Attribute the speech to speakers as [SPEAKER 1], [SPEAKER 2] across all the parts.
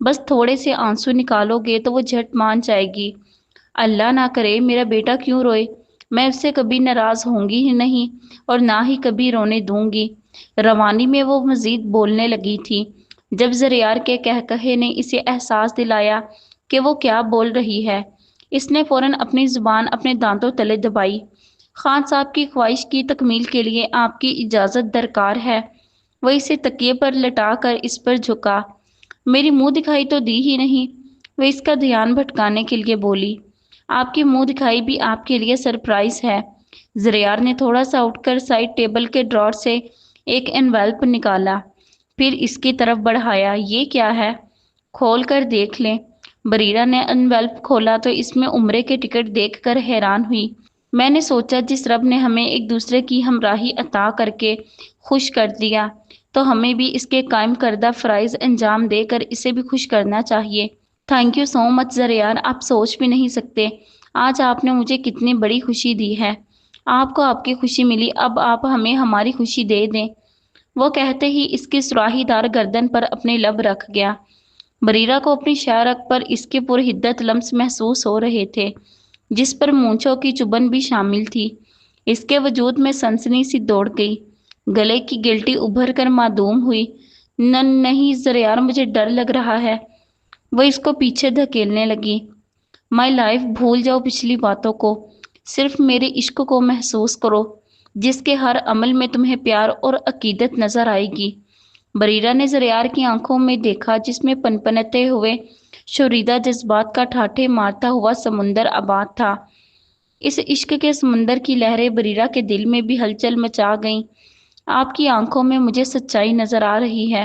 [SPEAKER 1] بس تھوڑے سے آنسو نکالو گے تو وہ جھٹ مان جائے گی۔ اللہ نہ کرے میرا بیٹا کیوں روئے، میں اس سے کبھی ناراض ہوں گی ہی نہیں اور نہ ہی کبھی رونے دوں گی۔ روانی میں وہ مزید بولنے لگی تھی جب زریار کے کہکہے نے اسے احساس دلایا کہ وہ کیا بول رہی ہے۔ اس نے فوراً اپنی زبان اپنے دانتوں تلے دبائی۔ خان صاحب کی خواہش کی تکمیل کے لیے آپ کی اجازت درکار ہے۔ وہ اسے تکیے پر لٹا کر اس پر جھکا۔ میری منہ دکھائی تو دی ہی نہیں، وہ اس کا دھیان بھٹکانے کے لیے بولی۔ آپ کی منہ دکھائی بھی آپ کے لیے سرپرائز ہے۔ زریار نے تھوڑا سا اٹھ کر سائڈ ٹیبل کے ڈراور سے ایک انویلپ نکالا، پھر اس کی طرف بڑھایا۔ یہ کیا ہے؟ کھول کر دیکھ لیں۔ بریرہ نے انویلپ کھولا تو اس میں عمرے کے ٹکٹ دیکھ کر حیران ہوئی۔ میں نے سوچا جس رب نے ہمیں ایک دوسرے کی ہمراہی عطا کر کے خوش کر دیا تو ہمیں بھی اس کے قائم کردہ فرائض انجام دے کر اسے بھی خوش کرنا چاہیے۔ تھینک یو سو مچ زریار، آپ سوچ بھی نہیں سکتے آج آپ نے مجھے کتنی بڑی خوشی دی ہے۔ آپ کو آپ کی خوشی ملی، اب آپ ہمیں ہماری خوشی دے دیں۔ وہ کہتے ہی اس کی سراہی دار گردن پر اپنے لب رکھ گیا۔ بریرہ کو اپنی شہرک پر اس کے پرحدت لمس محسوس ہو رہے تھے جس پر مونچھوں کی چبھن بھی شامل تھی۔ اس کے وجود میں سنسنی سی دوڑ گئی، گلے کی گلٹی ابھر کر معدوم ہوئی۔ نہیں زریار، مجھے ڈر لگ رہا ہے۔ وہ اس کو پیچھے دھکیلنے لگی۔ مائی لائف، بھول جاؤ پچھلی باتوں کو، صرف میرے عشق کو محسوس کرو جس کے ہر عمل میں تمہیں پیار اور عقیدت نظر آئے گی۔ بریرہ نے زریار کی آنکھوں میں دیکھا جس میں پنپنتے ہوئے شوریدہ جذبات کا ٹھاٹھے مارتا ہوا سمندر آباد تھا۔ اس عشق کے سمندر کی لہریں بریرہ کے دل میں بھی ہلچل مچا گئیں۔ آپ کی آنکھوں میں مجھے سچائی نظر آ رہی ہے،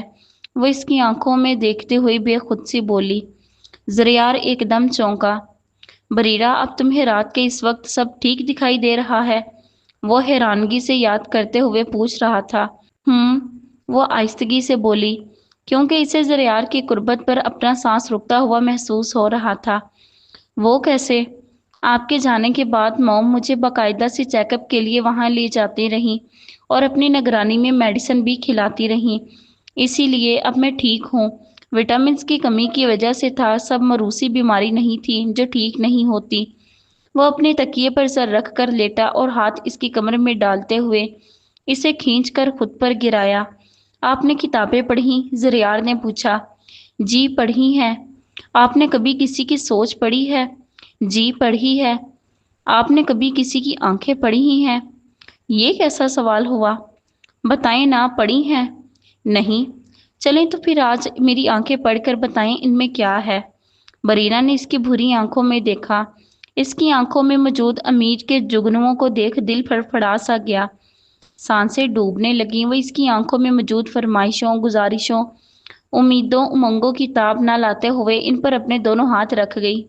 [SPEAKER 1] وہ اس کی آنکھوں میں دیکھتے ہوئے بے خود سی بولی۔ زریار ایک دم چونکا۔ بریرہ، اب تمہیں رات کے اس وقت سب ٹھیک دکھائی دے رہا ہے؟ وہ حیرانگی سے یاد کرتے ہوئے پوچھ رہا تھا۔ وہ آہستگی سے بولی کیونکہ اسے زریار کی قربت پر اپنا سانس رکتا ہوا محسوس ہو رہا تھا۔ وہ کیسے؟ آپ کے جانے کے بعد موم مجھے باقاعدہ سے چیک اپ کے لیے وہاں لے جاتی رہیں اور اپنی نگرانی میں میڈیسن بھی کھلاتی رہیں، اسی لیے اب میں ٹھیک ہوں۔ وٹامنز کی کمی کی وجہ سے تھا، سب موروثی بیماری نہیں تھی جو ٹھیک نہیں ہوتی۔ وہ اپنے تکیے پر سر رکھ کر لیٹا اور ہاتھ اس کی کمر میں ڈالتے ہوئے اسے کھینچ کر خود پر گرایا۔ آپ نے کتابیں پڑھیں؟ زریار نے پوچھا۔ جی پڑھی ہیں۔ آپ نے کبھی کسی کی سوچ پڑھی ہے؟ جی پڑھی ہے۔ آپ نے کبھی کسی کی آنکھیں پڑھی ہی ہیں؟ یہ کیسا سوال ہوا؟ بتائیں نا، پڑھی ہیں؟ نہیں۔ چلیں تو پھر آج میری آنکھیں پڑھ کر بتائیں ان میں کیا ہے۔ بریرہ نے اس کی بھوری آنکھوں میں دیکھا۔ اس کی آنکھوں میں موجود امید کے جگنوں کو دیکھ دل پھڑپھڑا سا گیا، سانسیں ڈوبنے لگیں۔ وہ اس کی آنکھوں میں موجود فرمائشوں، گزارشوں، امیدوں، امنگوں کی تاب نہ لاتے ہوئے ان پر اپنے دونوں ہاتھ رکھ گئی۔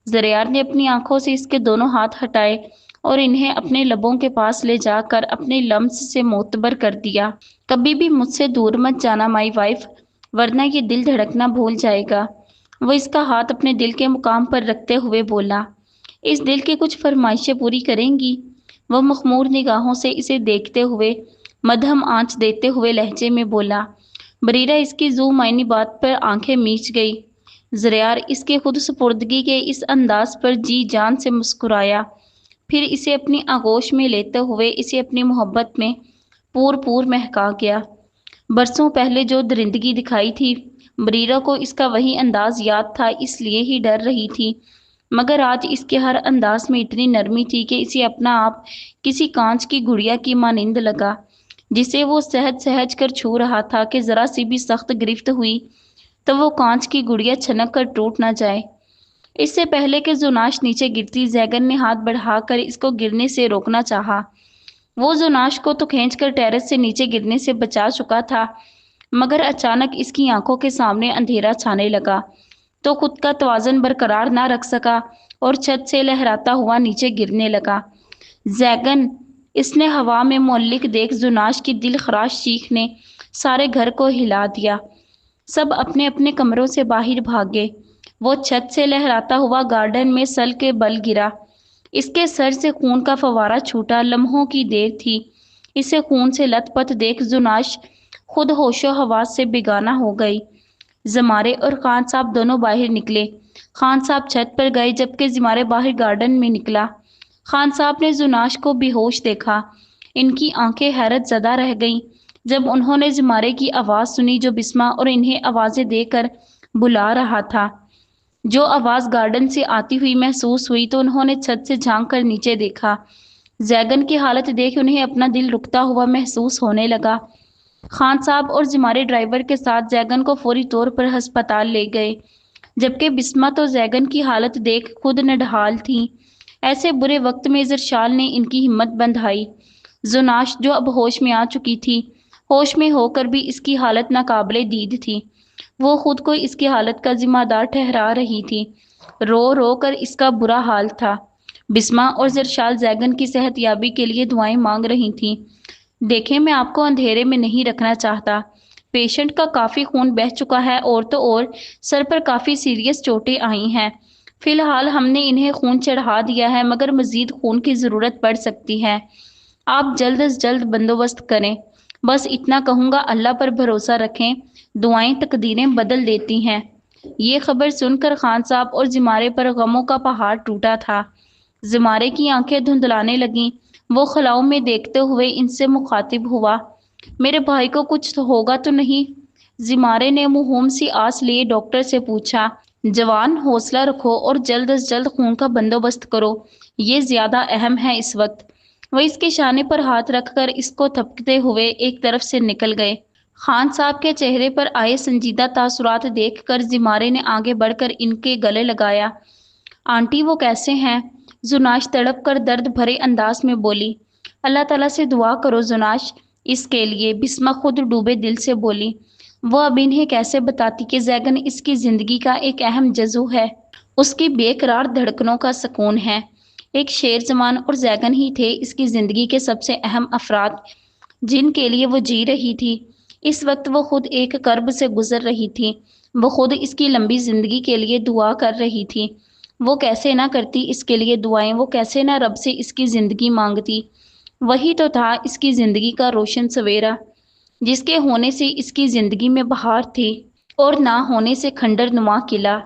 [SPEAKER 1] زریار نے اپنی آنکھوں سے اس کے دونوں ہاتھ ہٹائے اور انہیں اپنے لبوں کے پاس لے جا کر اپنے لمس سے معتبر کر دیا۔ کبھی بھی مجھ سے دور مت جانا مائی وائف، ورنہ یہ دل دھڑکنا بھول جائے گا۔ وہ اس کا ہاتھ اپنے دل کے مقام پر رکھتے ہوئے بولا۔ اس دل کی کچھ فرمائشیں پوری کریں گی؟ وہ مخمور نگاہوں سے اسے دیکھتے ہوئے مدھم آنچ دیتے ہوئے لہجے میں بولا۔ بریرہ اس کی ذو معنی بات پر آنکھیں میچ گئی۔ زریار اس کے خود سپردگی کے اس انداز پر جی جان سے مسکرایا، پھر اسے اپنی آغوش میں لیتے ہوئے اسے اپنی محبت میں پور مہکا گیا۔ برسوں پہلے جو درندگی دکھائی تھی بریرہ کو اس کا وہی انداز یاد تھا، اس لیے ہی ڈر رہی تھی، مگر آج اس کے ہر انداز میں اتنی نرمی تھی کہ اسے اپنا آپ کسی کانچ کی گڑیا کی مانند لگا جسے وہ سہج کر چھو رہا تھا کہ ذرا سی بھی سخت گرفت ہوئی تو وہ کانچ کی گڑیا چھنک کر ٹوٹ نہ جائے۔ اس سے پہلے کہ زناش نیچے گرتی، زیگن نے ہاتھ بڑھا کر اس کو گرنے سے روکنا چاہا۔ وہ زناش کو تو کھینچ کر ٹیرس سے نیچے گرنے سے بچا چکا تھا، مگر اچانک اس کی آنکھوں کے سامنے اندھیرا چھانے لگا تو خود کا توازن برقرار نہ رکھ سکا اور چھت سے لہراتا ہوا نیچے گرنے لگا۔ زیگن! اس نے ہوا میں معلق دیکھ زناش کی دل خراش چیخ نے سارے گھر کو ہلا دیا۔ سب اپنے اپنے کمروں سے باہر بھاگے۔ وہ چھت سے لہراتا ہوا گارڈن میں سل کے بل گرا۔ اس کے سر سے خون کا فوارہ چھوٹا، لمحوں کی دیر تھی۔ اسے خون سے لت پت دیکھ زناش خود ہوش و حواس سے بیگانہ ہو گئی۔ زمارے اور خان صاحب دونوں باہر نکلے۔ خان صاحب چھت پر گئے جبکہ زمارے باہر گارڈن میں نکلا۔ خان صاحب نے زناش کو بے ہوش دیکھا۔ ان کی آنکھیں حیرت زدہ رہ گئیں جب انہوں نے زمارے کی آواز سنی جو بسمہ اور انہیں آوازیں دے کر بلا رہا تھا۔ جو آواز گارڈن سے آتی ہوئی محسوس ہوئی تو انہوں نے چھت سے جھانک کر نیچے دیکھا۔ زیگن کی حالت دیکھ انہیں اپنا دل رکتا ہوا محسوس ہونے لگا۔ خان صاحب اور زمارے ڈرائیور کے ساتھ زیگن کو فوری طور پر ہسپتال لے گئے، جبکہ بسمہ تو زیگن کی حالت دیکھ خود نڈھال تھیں۔ ایسے برے وقت میں زرشال نے ان کی ہمت بندھائی۔ زناش جو اب ہوش میں آ چکی تھی، ہوش میں ہو کر بھی اس کی حالت ناقابل دید تھی۔ وہ خود کو اس کی حالت کا ذمہ دار ٹھہرا رہی تھی۔ رو رو کر اس کا برا حال تھا۔ بسمہ اور زرشال زیگن کی صحت یابی کے لیے دعائیں مانگ رہی تھیں۔ دیکھیں، میں آپ کو اندھیرے میں نہیں رکھنا چاہتا۔ پیشنٹ کا کافی خون بہہ چکا ہے اور تو اور سر پر کافی سیریس چوٹیں آئی ہیں۔ فی الحال ہم نے انہیں خون چڑھا دیا ہے مگر مزید خون کی ضرورت پڑ سکتی ہے۔ آپ جلد از جلد بندوبست کریں۔ بس اتنا کہوں گا، اللہ پر بھروسہ رکھیں، دعائیں تقدیریں بدل دیتی ہیں۔ یہ خبر سن کر خان صاحب اور زمارے پر غموں کا پہاڑ ٹوٹا تھا۔ زمارے کی آنکھیں دھندلانے لگیں۔ وہ خلاؤں میں دیکھتے ہوئے ان سے مخاطب ہوا، میرے بھائی کو کچھ ہوگا تو نہیں؟ زمارے نے موہوم سی آس لیے ڈاکٹر سے پوچھا، جوان حوصلہ رکھو اور جلد از جلد خون کا بندوبست کرو، یہ زیادہ اہم ہے اس وقت۔ وہ اس کے شانے پر ہاتھ رکھ کر اس کو تھپکتے ہوئے ایک طرف سے نکل گئے۔ خان صاحب کے چہرے پر آئے سنجیدہ تاثرات دیکھ کر زمارے نے آگے بڑھ کر ان کے گلے لگایا۔ آنٹی وہ کیسے ہیں؟ زناش تڑپ کر درد بھرے انداز میں بولی۔ اللہ تعالیٰ سے دعا کرو زناش اس کے لیے، بسمہ خود ڈوبے دل سے بولی۔ وہ اب انہیں کیسے بتاتی کہ زیگن اس کی زندگی کا ایک اہم جزو ہے، اس کی بے قرار دھڑکنوں کا سکون ہے۔ ایک شیر زمان اور زیگن ہی تھے اس کی زندگی کے سب سے اہم افراد جن کے لیے وہ جی رہی تھی۔ اس وقت وہ خود ایک کرب سے گزر رہی تھی۔ وہ خود اس کی لمبی زندگی کے لیے دعا کر رہی تھی۔ وہ کیسے نہ کرتی اس کے لیے دعائیں، وہ کیسے نہ رب سے اس کی زندگی مانگتی۔ وہی تو تھا اس کی زندگی کا روشن سویرا، جس کے ہونے سے اس کی زندگی میں بہار تھی اور نہ ہونے سے کھنڈر نما قلعہ۔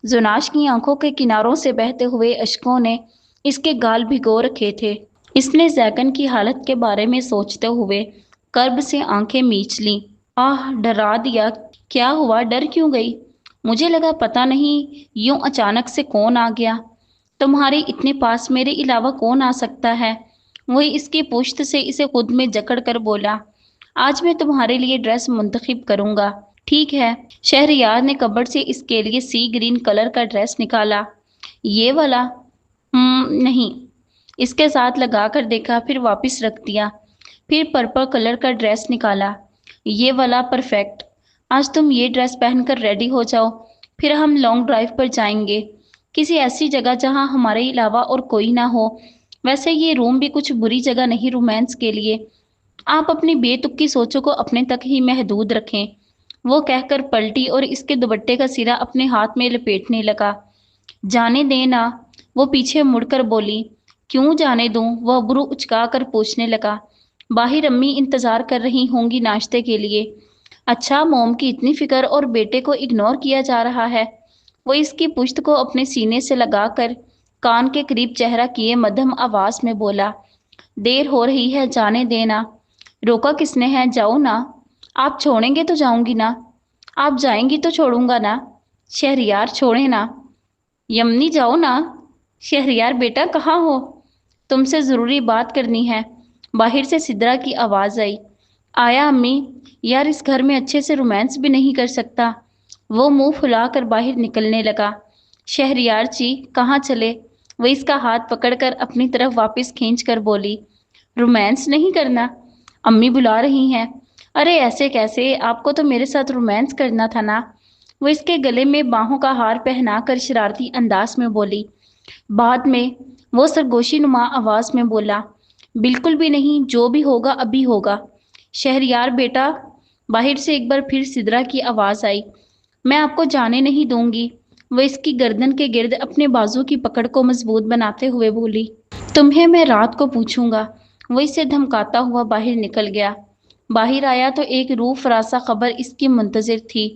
[SPEAKER 1] زناش کی آنکھوں کے کناروں سے بہتے ہوئے اشکوں نے اس کے گال بھگو رکھے تھے۔ اس نے زیگن کی حالت کے بارے میں سوچتے ہوئے کرب سے آنکھیں میچ لیں۔ آہ، ڈرا دیا، کیا ہوا؟ ڈر کیوں گئی؟ مجھے لگا پتہ نہیں یوں اچانک سے کون آ گیا۔ تمہارے اتنے پاس میرے علاوہ کون آ سکتا ہے؟ وہی اس کی پشت سے اسے خود میں جکڑ کر بولا، آج میں تمہارے لیے ڈریس منتخب کروں گا، ٹھیک ہے؟ شہریار نے کبرڈ سے اس کے لیے سی گرین کلر کا ڈریس نکالا۔ یہ والا؟ نہیں۔ اس کے ساتھ لگا کر دیکھا، پھر واپس رکھ دیا۔ پھر پرپل کلر کا ڈریس نکالا۔ یہ والا پرفیکٹ۔ آج تم یہ ڈریس پہن کر ریڈی ہو جاؤ، پھر ہم لانگ ڈرائیو پر جائیں گے، کسی ایسی جگہ جہاں ہمارے علاوہ اور کوئی نہ ہو۔ ویسے یہ روم بھی کچھ بری جگہ نہیں رومانس کے لیے۔ آپ اپنی بے تکی سوچوں کو اپنے تک ہی محدود رکھیں۔ وہ کہہ کر پلٹی اور اس کے دوپٹے کا سرا اپنے ہاتھ میں لپیٹنے لگا۔ جانے دیں نا، وہ پیچھے مڑ کر بولی۔ کیوں جانے دوں؟ وہ ابرو اچکا کر پوچھنے لگا۔ باہر امی انتظار کر رہی ہوں گی ناشتے کے لیے۔ اچھا، موم کی اتنی فکر اور بیٹے کو اگنور کیا جا رہا ہے۔ وہ اس کی پشت کو اپنے سینے سے لگا کر کان کے قریب چہرہ کیے مدھم آواز میں بولا، دیر ہو رہی ہے، جانے دینا۔ روکا کس نے ہے؟ جاؤ نا۔ آپ چھوڑیں گے تو جاؤں گی نا۔ آپ جائیں گی تو چھوڑوں گا نا۔ شہریار چھوڑیں نا۔ یمنی جاؤ نا۔ شہریار بیٹا کہاں ہو؟ تم سے ضروری بات کرنی ہے۔ باہر سے سدرا کی آواز آئی۔ آیا امی؟ یار اس گھر میں اچھے سے رومانس بھی نہیں کر سکتا۔ وہ منہ پھلا کر باہر نکلنے لگا۔ شہریار جی کہاں چلے؟ وہ اس کا ہاتھ پکڑ کر اپنی طرف واپس کھینچ کر بولی، رومانس نہیں کرنا؟ امی بلا رہی ہیں۔ ارے ایسے کیسے؟ آپ کو تو میرے ساتھ رومانس کرنا تھا نا۔ وہ اس کے گلے میں باہوں کا ہار پہنا کر شرارتی انداز میں بولی۔ بعد میں، وہ سرگوشی نما آواز میں بولا، بالکل بھی نہیں، جو بھی ہوگا ابھی ہوگا۔ شہریار بیٹا، باہر سے ایک بار پھر سدرا کی آواز آئی، میں آپ کو جانے نہیں دوں گی۔ وہ اس کی گردن کے گرد اپنے بازو کی پکڑ کو مضبوط بناتے ہوئے بولی، تمہیں میں رات کو پوچھوں گا۔ وہ اسے دھمکاتا ہوا باہر نکل گیا۔ باہر آیا تو ایک روح فراسا خبر اس کی منتظر تھی۔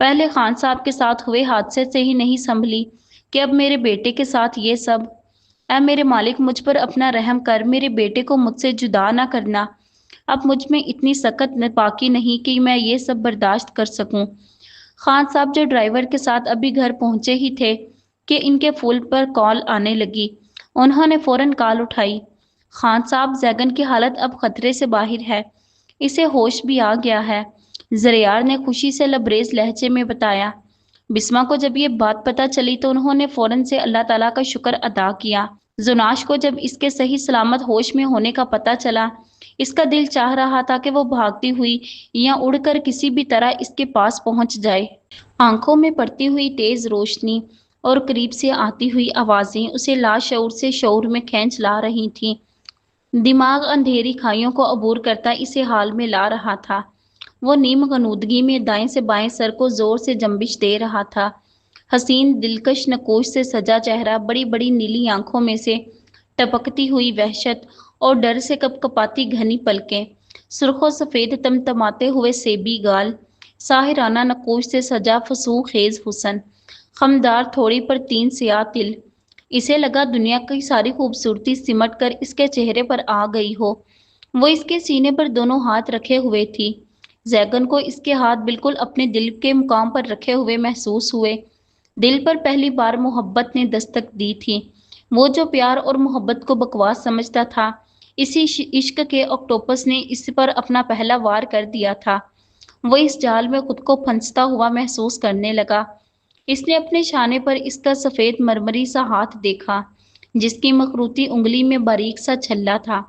[SPEAKER 1] پہلے خان صاحب کے ساتھ ہوئے حادثے سے ہی نہیں سنبھلی کہ اب میرے بیٹے کے ساتھ یہ سب۔ اے میرے مالک، مجھ پر اپنا رحم کر، میرے بیٹے کو مجھ سے جدا نہ کرنا۔ اب مجھ میں اتنی سخت باقی نہیں کہ میں یہ سب برداشت کر سکوں۔ خان صاحب جو ڈرائیور کے ساتھ ابھی گھر پہنچے ہی تھے کہ ان کے فون پر کال آنے لگی۔ انہوں نے فوراً کال اٹھائی۔ خان صاحب، زیگن کی حالت اب خطرے سے باہر ہے، اسے ہوش بھی آ گیا ہے، زریار نے خوشی سے لبریز لہجے میں بتایا۔ بسما کو جب یہ بات پتہ چلی تو انہوں نے فوراً سے اللہ تعالیٰ کا شکر ادا کیا۔ زناش کو جب اس کے صحیح سلامت ہوش میں ہونے کا پتہ چلا، اس کا دل چاہ رہا تھا کہ وہ بھاگتی ہوئی یا اڑ کر کسی بھی طرح اس کے پاس پہنچ جائے۔ آنکھوں میں پڑتی ہوئی تیز روشنی اور قریب سے آتی ہوئی آوازیں اسے لاشعور سے شعور میں کھینچ لا رہی تھیں۔ دماغ اندھیری کھائیوں کو عبور کرتا اسے حال میں لا رہا تھا۔ وہ نیم غنودگی میں دائیں سے بائیں سر کو زور سے جنبش دے رہا تھا۔ حسین دلکش نقوش سے سجا چہرہ، بڑی بڑی نیلی آنکھوں میں سے ٹپکتی ہوئی وحشت اور ڈر سے کپ کپاتی گھنی پلکیں، سرخ و سفید تمتماتے ہوئے سیبی گال، ساحرانہ نقوش سے سجا فسوق خیز حسن، خمدار تھوڑی پر 3 سیاہ تل۔ اسے لگا دنیا کی ساری خوبصورتی سمٹ کر اس کے چہرے پر آ گئی ہو۔ وہ اس کے سینے پر دونوں ہاتھ رکھے ہوئے تھی۔ زیگن کو اس کے ہاتھ بالکل اپنے دل کے مقام پر رکھے ہوئے محسوس ہوئے۔ دل پر پہلی بار محبت نے دستک دی تھی۔ وہ جو پیار اور محبت کو بکواس سمجھتا تھا، اسی عشق کے آکٹوپس نے اس پر اپنا پہلا وار کر دیا تھا۔ وہ اس جال میں خود کو پھنستا ہوا محسوس کرنے لگا۔ اس نے اپنے شانے پر اس کا سفید مرمری سا ہاتھ دیکھا، جس کی مخروطی انگلی میں باریک سا چھلا تھا۔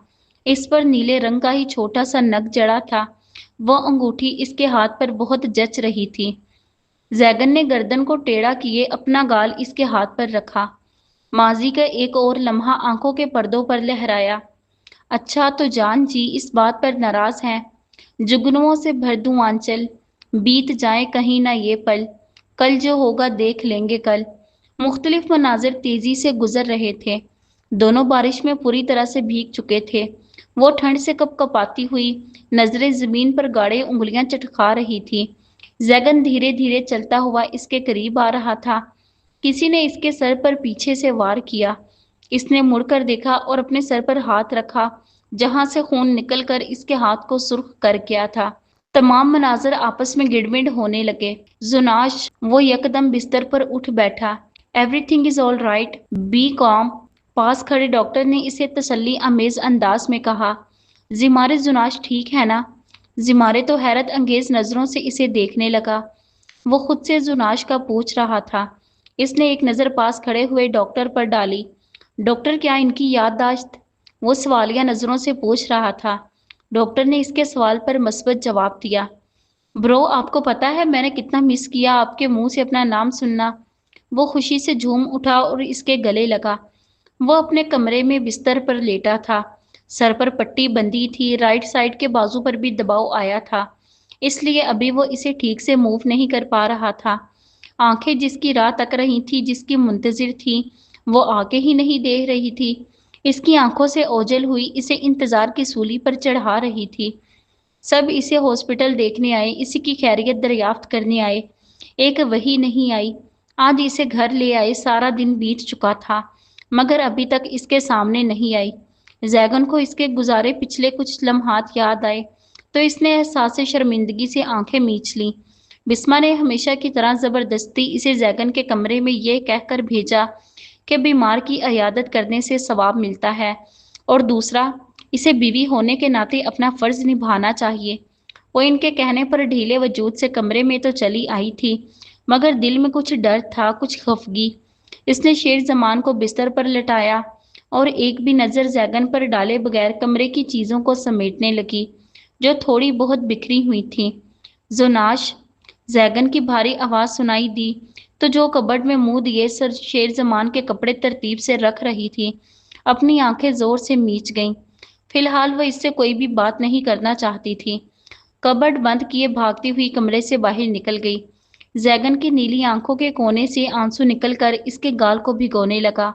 [SPEAKER 1] اس پر نیلے رنگ کا ہی چھوٹا سا نگ جڑا تھا۔ وہ انگوٹھی اس کے ہاتھ پر بہت جچ رہی تھی۔ زیگن نے گردن کو ٹیڑھا کیے اپنا گال اس کے ہاتھ پر رکھا۔ ماضی کا ایک اور لمحہ آنکھوں کے پردوں پر لہرایا۔ اچھا تو جان جی اس بات پر ناراض ہیں؟ جگنوؤں سے بھر دوں آنچل، بیت جائیں کہیں نہ یہ پل، کل جو ہوگا دیکھ لیں گے کل۔ مختلف مناظر تیزی سے گزر رہے تھے۔ دونوں بارش میں پوری طرح سے بھیگ چکے تھے۔ وہ ٹھنڈ سے کپ کپاتی ہوئی نظریں زمین پر گاڑے انگلیاں چٹکا رہی تھی۔ زیگن دھیرے دھیرے چلتا ہوا اس کے قریب آ رہا تھا۔ کسی نے اس کے سر پر پیچھے سے وار کیا۔ اس نے مڑ کر دیکھا اور اپنے سر پر ہاتھ رکھا جہاں سے خون نکل کر اس کے ہاتھ کو سرخ کر گیا تھا۔ تمام مناظر آپس میں گڑمڑ ہونے لگے۔ زناش، وہ یکدم بستر پر اٹھ بیٹھا۔ Everything is all right, be calm. پاس کھڑے ڈاکٹر نے اسے تسلی آمیز انداز میں کہا۔ زمارے، زناش ٹھیک ہے نا؟ زمارے تو حیرت انگیز نظروں سے اسے دیکھنے لگا۔ وہ خود سے زناش کا پوچھ رہا تھا۔ اس نے ایک نظر پاس کھڑے ہوئے ڈاکٹر پر ڈالی۔ ڈاکٹر، کیا ان کی یادداشت؟ وہ سوالیہ نظروں سے پوچھ رہا تھا۔ ڈاکٹر نے اس کے سوال پر مثبت جواب دیا۔ برو، آپ کو پتا ہے میں نے کتنا مس کیا آپ کے منہ سے اپنا نام سننا۔ وہ خوشی سے جھوم اٹھا اور اس کے گلے لگا۔ وہ اپنے کمرے میں بستر پر لیٹا تھا۔ سر پر پٹی بندھی تھی، رائٹ سائڈ کے بازو پر بھی دباؤ آیا تھا، اس لیے ابھی وہ اسے ٹھیک سے موو نہیں کر پا رہا تھا۔ آنکھیں جس کی راہ تک رہی تھی، جس کی منتظر تھی، وہ آگے ہی نہیں دیکھ رہی تھی۔ اس کی آنکھوں سے اوجھل ہوئی اسے انتظار کی سولی پر چڑھا رہی تھی۔ سب اسے ہاسپٹل دیکھنے آئے، اسی کی خیریت دریافت کرنے آئے، ایک وہی نہیں آئی۔ آج اسے گھر لے آئے، سارا دن بیت چکا تھا مگر ابھی تک اس کے سامنے نہیں آئی۔ زیگن کو اس کے گزارے پچھلے کچھ لمحات یاد آئے تو اس نے احساس شرمندگی سے آنکھیں میچ لیں۔ بسما نے ہمیشہ کی طرح زبردستی اسے زیگن کے کمرے میں یہ کہہ کر بھیجا کہ بیمار کی عیادت کرنے سے ثواب ملتا ہے، اور دوسرا، اسے بیوی ہونے کے ناطے اپنا فرض نبھانا چاہیے۔ وہ ان کے کہنے پر ڈھیلے وجود سے کمرے میں تو چلی آئی تھی مگر دل میں کچھ ڈر تھا، کچھ خفگی۔ اس نے شیر زمان کو بستر پر لٹایا اور ایک بھی نظر زیگن پر ڈالے بغیر کمرے کی چیزوں کو سمیٹنے لگی جو تھوڑی بہت بکھری ہوئی تھیں۔ زناش، زیگن کی بھاری آواز سنائی دی تو جو کبڈ میں منہ دیے سر شیر زمان کے کپڑے ترتیب سے رکھ رہی تھی، اپنی آنکھیں زور سے میچ گئیں۔ فی الحال وہ اس سے کوئی بھی بات نہیں کرنا چاہتی تھی۔ کبڈ بند کیے بھاگتی ہوئی کمرے سے باہر نکل گئی۔ زیگن کی نیلی آنکھوں کے کونے سے آنسو نکل کر اس کے گال کو بھگونے لگا۔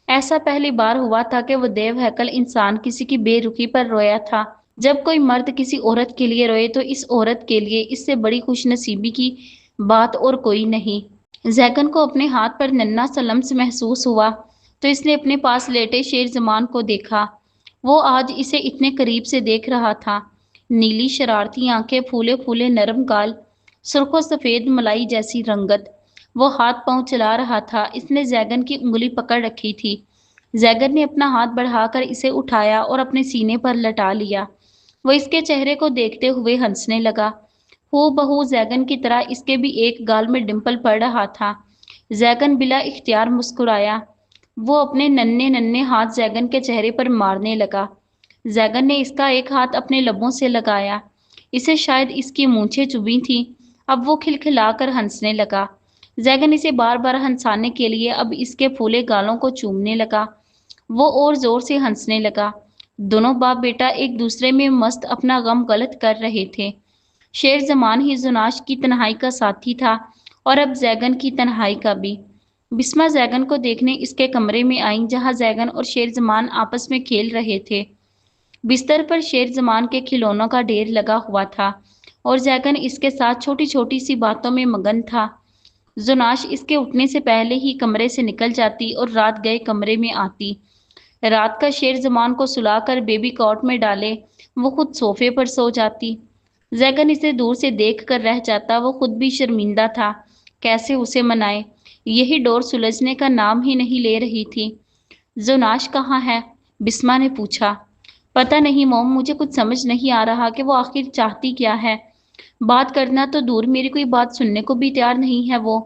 [SPEAKER 1] ایسا پہلی بار ہوا تھا کہ وہ دیو ہیکل انسان کسی کی بے رخی پر رویا تھا۔ جب کوئی مرد کسی عورت کے لیے روئے تو اس عورت کے لیے اس سے بڑی خوش نصیبی کی بات اور کوئی نہیں۔ زیگن کو اپنے ہاتھ پر ننھا سا لمس محسوس ہوا تو اس نے اپنے پاس لیٹے شیر زمان کو دیکھا۔ وہ آج اسے اتنے قریب سے دیکھ رہا تھا۔ نیلی شرارتی آنکھیں، پھولے پھولے نرم گال، سرخ و سفید ملائی جیسی رنگت۔ وہ ہاتھ پاؤں چلا رہا تھا۔ اس نے زیگن کی انگلی پکڑ رکھی تھی۔ زیگن نے اپنا ہاتھ بڑھا کر اسے اٹھایا اور اپنے سینے پر لٹا لیا۔ وہ اس کے چہرے کو دیکھتے ہوئے ہنسنے لگا۔ ہو بہو زیگن کی طرح اس کے بھی ایک گال میں ڈمپل پڑ رہا تھا۔ زیگن بلا اختیار مسکرایا۔ وہ اپنے ننھے ننھے ہاتھ زیگن کے چہرے پر مارنے لگا۔ زیگن نے اس کا ایک ہاتھ اپنے لبوں سے لگایا۔ اسے شاید اس کی مونچھیں چبھی تھیں۔ اب وہ کھلکھلا کر ہنسنے لگا۔ زیگن اسے بار بار ہنسانے کے لیے اب اس کے پھولے گالوں کو چومنے لگا۔ وہ اور زور سے ہنسنے لگا۔ دونوں باپ بیٹا ایک دوسرے میں مست اپنا غم غلط کر رہے تھے۔ شیر زمان ہی زناش کی تنہائی کا ساتھی تھا اور اب زیگن کی تنہائی کا بھی۔ بسمہ زیگن کو دیکھنے اس کے کمرے میں آئیں جہاں زیگن اور شیر زمان آپس میں کھیل رہے تھے۔ بستر پر شیر زمان کے کھلونوں کا ڈھیر لگا ہوا تھا اور زیگن اس کے ساتھ چھوٹی چھوٹی سی باتوں میں مگن تھا۔ زناش اس کے اٹھنے سے پہلے ہی کمرے سے نکل جاتی اور رات گئے کمرے میں آتی۔ رات کا شیر زمان کو سلا کر بیبی کاٹ میں ڈالے وہ خود صوفے پر سو جاتی۔ زیگن اسے دور سے دیکھ کر رہ جاتا۔ وہ خود بھی شرمندہ تھا۔ کیسے اسے منائے؟ یہی ڈور سلجھنے کا نام ہی نہیں لے رہی تھی۔ زناش کہاں ہے؟ بسمہ نے پوچھا۔ پتہ نہیں موم، مجھے کچھ سمجھ نہیں آ رہا کہ وہ آخر چاہتی کیا ہے۔ بات کرنا تو دور، میری کوئی بات سننے کو بھی تیار نہیں ہے۔ وہ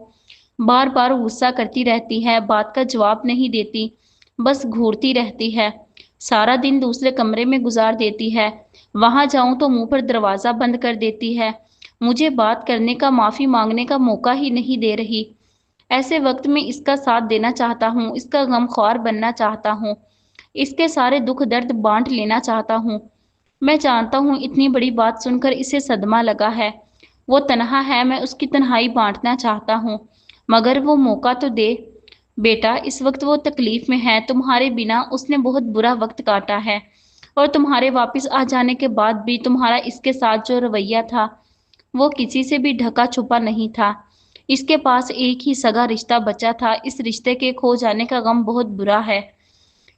[SPEAKER 1] بار بار غصہ کرتی رہتی ہے، بات کا جواب نہیں دیتی، بس گھورتی رہتی ہے۔ سارا دن دوسرے کمرے میں گزار دیتی ہے۔ وہاں جاؤں تو منہ پر دروازہ بند کر دیتی ہے۔ مجھے بات کرنے کا، معافی مانگنے کا موقع ہی نہیں دے رہی۔ ایسے وقت میں اس کا ساتھ دینا چاہتا ہوں، اس کا غم خوار بننا چاہتا ہوں، اس کے سارے دکھ درد بانٹ لینا چاہتا ہوں۔ میں جانتا ہوں اتنی بڑی بات سن کر اسے صدمہ لگا ہے۔ وہ تنہا ہے، میں اس کی تنہائی بانٹنا چاہتا ہوں، مگر وہ موقع تو دے۔ بیٹا اس وقت وہ تکلیف میں ہے، تمہارے بنا اس نے بہت برا وقت کاٹا ہے، اور تمہارے واپس آ جانے کے بعد بھی تمہارا اس کے ساتھ جو رویہ تھا وہ کسی سے بھی ڈھکا چھپا نہیں تھا۔ اس کے پاس ایک ہی سگا رشتہ بچا تھا۔ اس رشتے کے کھو جانے کا غم بہت برا ہے۔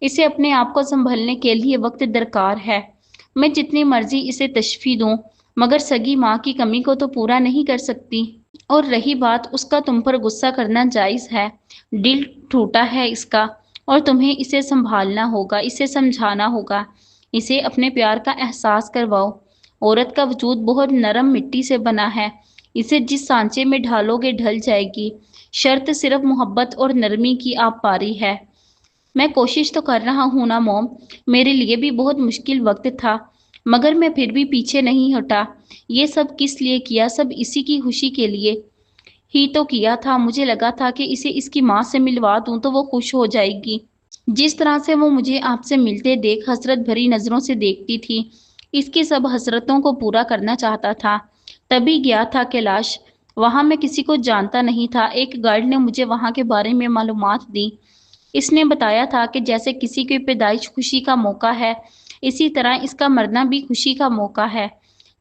[SPEAKER 1] اسے اپنے آپ کو سنبھلنے کے لیے وقت درکار ہے۔ میں جتنی مرضی اسے تشفی دوں مگر سگی ماں کی کمی کو تو پورا نہیں کر سکتی۔ اور رہی بات اس کا تم پر غصہ کرنا جائز ہے، دل ٹوٹا ہے اس کا، اور تمہیں اسے سنبھالنا ہوگا، اسے سمجھانا ہوگا، اسے اپنے پیار کا احساس کرواؤ۔ عورت کا وجود بہت نرم مٹی سے بنا ہے، اسے جس سانچے میں ڈھالو گے ڈھل جائے گی۔ شرط صرف محبت اور نرمی کی آپ پاری ہے۔ میں کوشش تو کر رہا ہوں نا موم، میرے لیے بھی بہت مشکل وقت تھا مگر میں پھر بھی پیچھے نہیں ہٹا۔ یہ سب کس لیے کیا؟ سب اسی کی خوشی کے لیے ہی تو کیا تھا۔ مجھے لگا تھا کہ اسے اس کی ماں سے ملوا دوں تو وہ خوش ہو جائے گی۔ جس طرح سے وہ مجھے آپ سے ملتے دیکھ حسرت بھری نظروں سے دیکھتی تھی، اس کی سب حسرتوں کو پورا کرنا چاہتا تھا۔ تبھی گیا تھا کیلاش۔ وہاں میں کسی کو جانتا نہیں تھا۔ ایک گائیڈ نے مجھے وہاں کے بارے میں معلومات دی۔ اس نے بتایا تھا کہ جیسے کسی کی پیدائش خوشی کا موقع ہے، اسی طرح اس کا مرنا بھی خوشی کا موقع ہے۔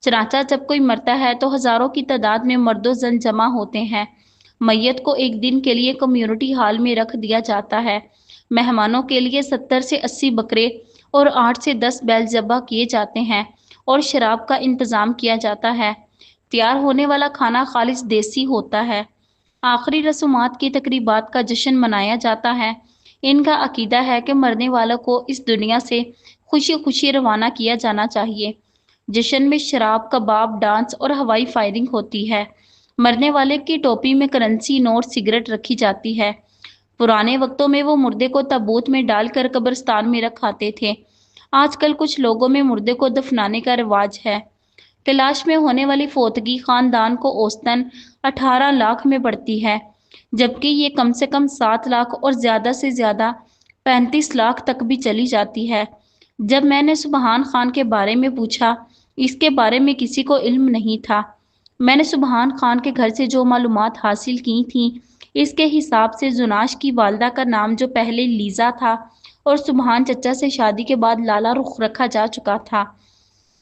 [SPEAKER 1] چنانچہ جب کوئی مرتا ہے تو ہزاروں کی تعداد میں مرد و زن جمع ہوتے ہیں۔ میت کو ایک دن کے لیے کمیونٹی ہال میں رکھ دیا جاتا ہے۔ مہمانوں کے لیے 70 سے 80 بکرے اور 8 سے 10 بیل ذبح کیے جاتے ہیں اور شراب کا انتظام کیا جاتا ہے۔ تیار ہونے والا کھانا خالص دیسی ہوتا ہے۔ آخری رسومات کی تقریبات کا جشن منایا جاتا ہے۔ ان کا عقیدہ ہے کہ مرنے والوں کو اس دنیا سے خوشی خوشی روانہ کیا جانا چاہیے۔ جشن میں شراب، کباب، ڈانس اور ہوائی فائرنگ ہوتی ہے۔ مرنے والے کی ٹوپی میں کرنسی نوٹ، سگریٹ رکھی جاتی ہے۔ پرانے وقتوں میں وہ مردے کو تابوت میں ڈال کر قبرستان میں رکھاتے تھے۔ آج کل کچھ لوگوں میں مردے کو دفنانے کا رواج ہے۔ کیلاش میں ہونے والی فوتگی خاندان کو اوسطاً 18 لاکھ میں پڑتی ہے، جبکہ یہ کم سے کم 7 لاکھ اور زیادہ سے زیادہ 35 لاکھ تک بھی چلی جاتی ہے۔ جب میں نے سبحان خان کے بارے میں پوچھا، اس کے بارے میں کسی کو علم نہیں تھا۔ میں نے سبحان خان کے گھر سے جو معلومات حاصل کی تھیں، اس کے حساب سے زناش کی والدہ کا نام جو پہلے لیزا تھا اور سبحان چچا سے شادی کے بعد لالا رخ رکھا جا چکا تھا۔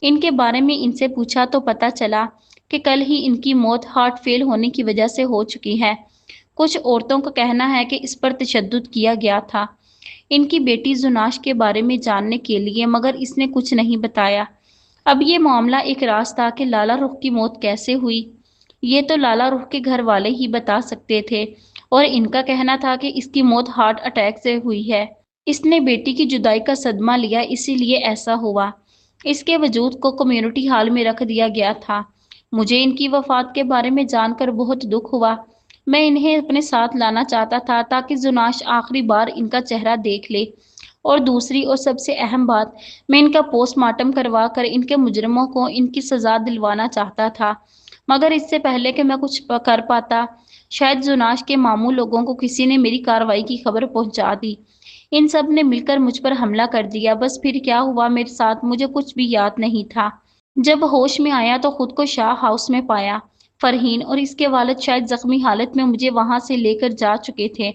[SPEAKER 1] ان کے بارے میں ان سے پوچھا تو پتہ چلا کہ کل ہی ان کی موت ہارٹ فیل ہونے کی وجہ سے ہو چکی ہے۔ کچھ عورتوں کا کہنا ہے کہ اس پر تشدد کیا گیا تھا ان کی بیٹی زناش کے بارے میں جاننے کے لیے، مگر اس نے کچھ نہیں بتایا۔ اب یہ معاملہ ایک راز تھا کہ لالا رخ کی موت کیسے ہوئی، یہ تو لالا رخ کے گھر والے ہی بتا سکتے تھے، اور ان کا کہنا تھا کہ اس کی موت ہارٹ اٹیک سے ہوئی ہے۔ اس نے بیٹی کی جدائی کا صدمہ لیا، اسی لیے ایسا ہوا۔ اس کے وجود کو کمیونٹی ہال میں رکھ دیا گیا تھا۔ مجھے ان کی وفات کے بارے میں جان کر بہت دکھ ہوا۔ میں انہیں اپنے ساتھ لانا چاہتا تھا تاکہ زناش آخری بار ان کا چہرہ دیکھ لے، اور دوسری اور سب سے اہم بات، میں ان کا پوسٹ مارٹم کروا کر ان کے مجرموں کو ان کی سزا دلوانا چاہتا تھا، مگر اس سے پہلے کہ میں کچھ کر پاتا، شاید زناش کے ماموں لوگوں کو کسی نے میری کارروائی کی خبر پہنچا دی۔ ان سب نے مل کر مجھ پر حملہ کر دیا۔ بس پھر کیا ہوا میرے ساتھ مجھے کچھ بھی یاد نہیں تھا۔ جب ہوش میں آیا تو خود کو شاہ ہاؤس میں پایا۔ فرحین اور اس کے والد شاید زخمی حالت میں مجھے وہاں سے لے کر جا چکے تھے۔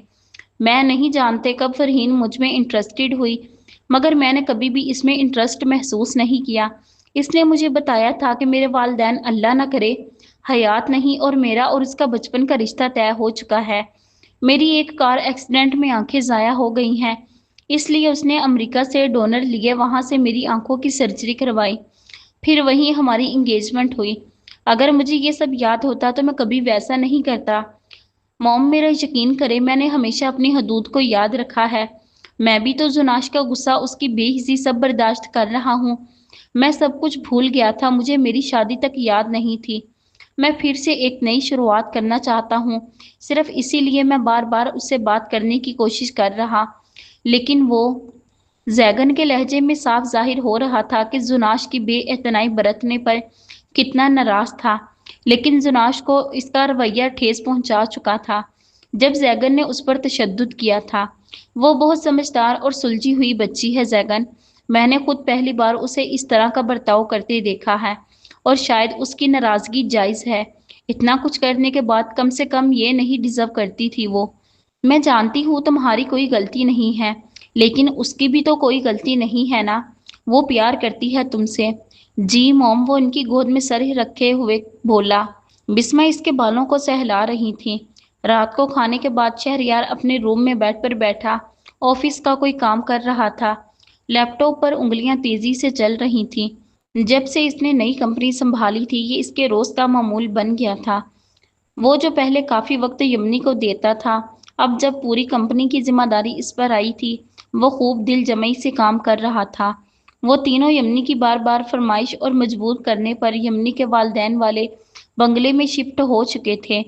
[SPEAKER 1] میں نہیں جانتے کب فرحین مجھ میں انٹرسٹڈ ہوئی، مگر میں نے کبھی بھی اس میں انٹرسٹ محسوس نہیں کیا۔ اس نے مجھے بتایا تھا کہ میرے والدین اللہ نہ کرے حیات نہیں، اور میرا اور اس کا بچپن کا رشتہ طے ہو چکا ہے۔ میری ایک کار ایکسیڈنٹ میں آنکھیں ضائع ہو گئی ہیں، اس لیے اس نے امریکہ سے ڈونر لیے، وہاں سے میری آنکھوں کی سرجری کروائی، پھر وہیں ہماری انگیجمنٹ ہوئی۔ اگر مجھے یہ سب یاد ہوتا تو میں کبھی ویسا نہیں کرتا۔ موم، میرا یقین کرے، میں نے ہمیشہ اپنی حدود کو یاد رکھا ہے۔ میں بھی تو زناش کا غصہ، اس کی بے حسی سب برداشت کر رہا ہوں۔ میں سب کچھ بھول گیا تھا، مجھے میری شادی تک یاد نہیں تھی۔ میں پھر سے ایک نئی شروعات کرنا چاہتا ہوں، صرف اسی لیے میں بار بار اس سے بات کرنے کی کوشش کر رہا، لیکن وہ زیگن کے لہجے میں صاف ظاہر ہو رہا تھا کہ زناش کی بے اعتنائی برتنے پر کتنا ناراض تھا، لیکن زناش کو اس کا رویہ ٹھیس پہنچا چکا تھا جب زیگن نے اس پر تشدد کیا تھا۔ وہ بہت سمجھدار اور سلجھی ہوئی بچی ہے زیگن، میں نے خود پہلی بار اسے اس طرح کا برتاؤ کرتے دیکھا ہے، اور شاید اس کی ناراضگی جائز ہے۔ اتنا کچھ کرنے کے بعد کم سے کم یہ نہیں ڈیزرو کرتی تھی وہ۔ میں جانتی ہوں تمہاری کوئی غلطی نہیں ہے، لیکن اس کی بھی تو کوئی غلطی نہیں ہے نا، وہ پیار کرتی ہے تم سے۔ جی موم، وہ ان کی گود میں سر رکھے ہوئے بولا۔ بسمہ اس کے بالوں کو سہلا رہی تھی۔ رات کو کھانے کے بعد شہریار اپنے روم میں بیڈ پر بیٹھا آفس کا کوئی کام کر رہا تھا۔ لیپ ٹاپ پر انگلیاں تیزی سے چل رہی تھیں۔ جب سے اس نے نئی کمپنی سنبھالی تھی یہ اس کے روز کا معمول بن گیا تھا۔ وہ جو پہلے کافی وقت یمنی کو دیتا تھا، اب جب پوری کمپنی کی ذمہ داری اس پر آئی تھی وہ خوب دل جمعی سے کام کر رہا تھا۔ وہ تینوں یمنی کی بار بار فرمائش اور مجبور کرنے پر یمنی کے والدین والے بنگلے میں شفٹ ہو چکے تھے،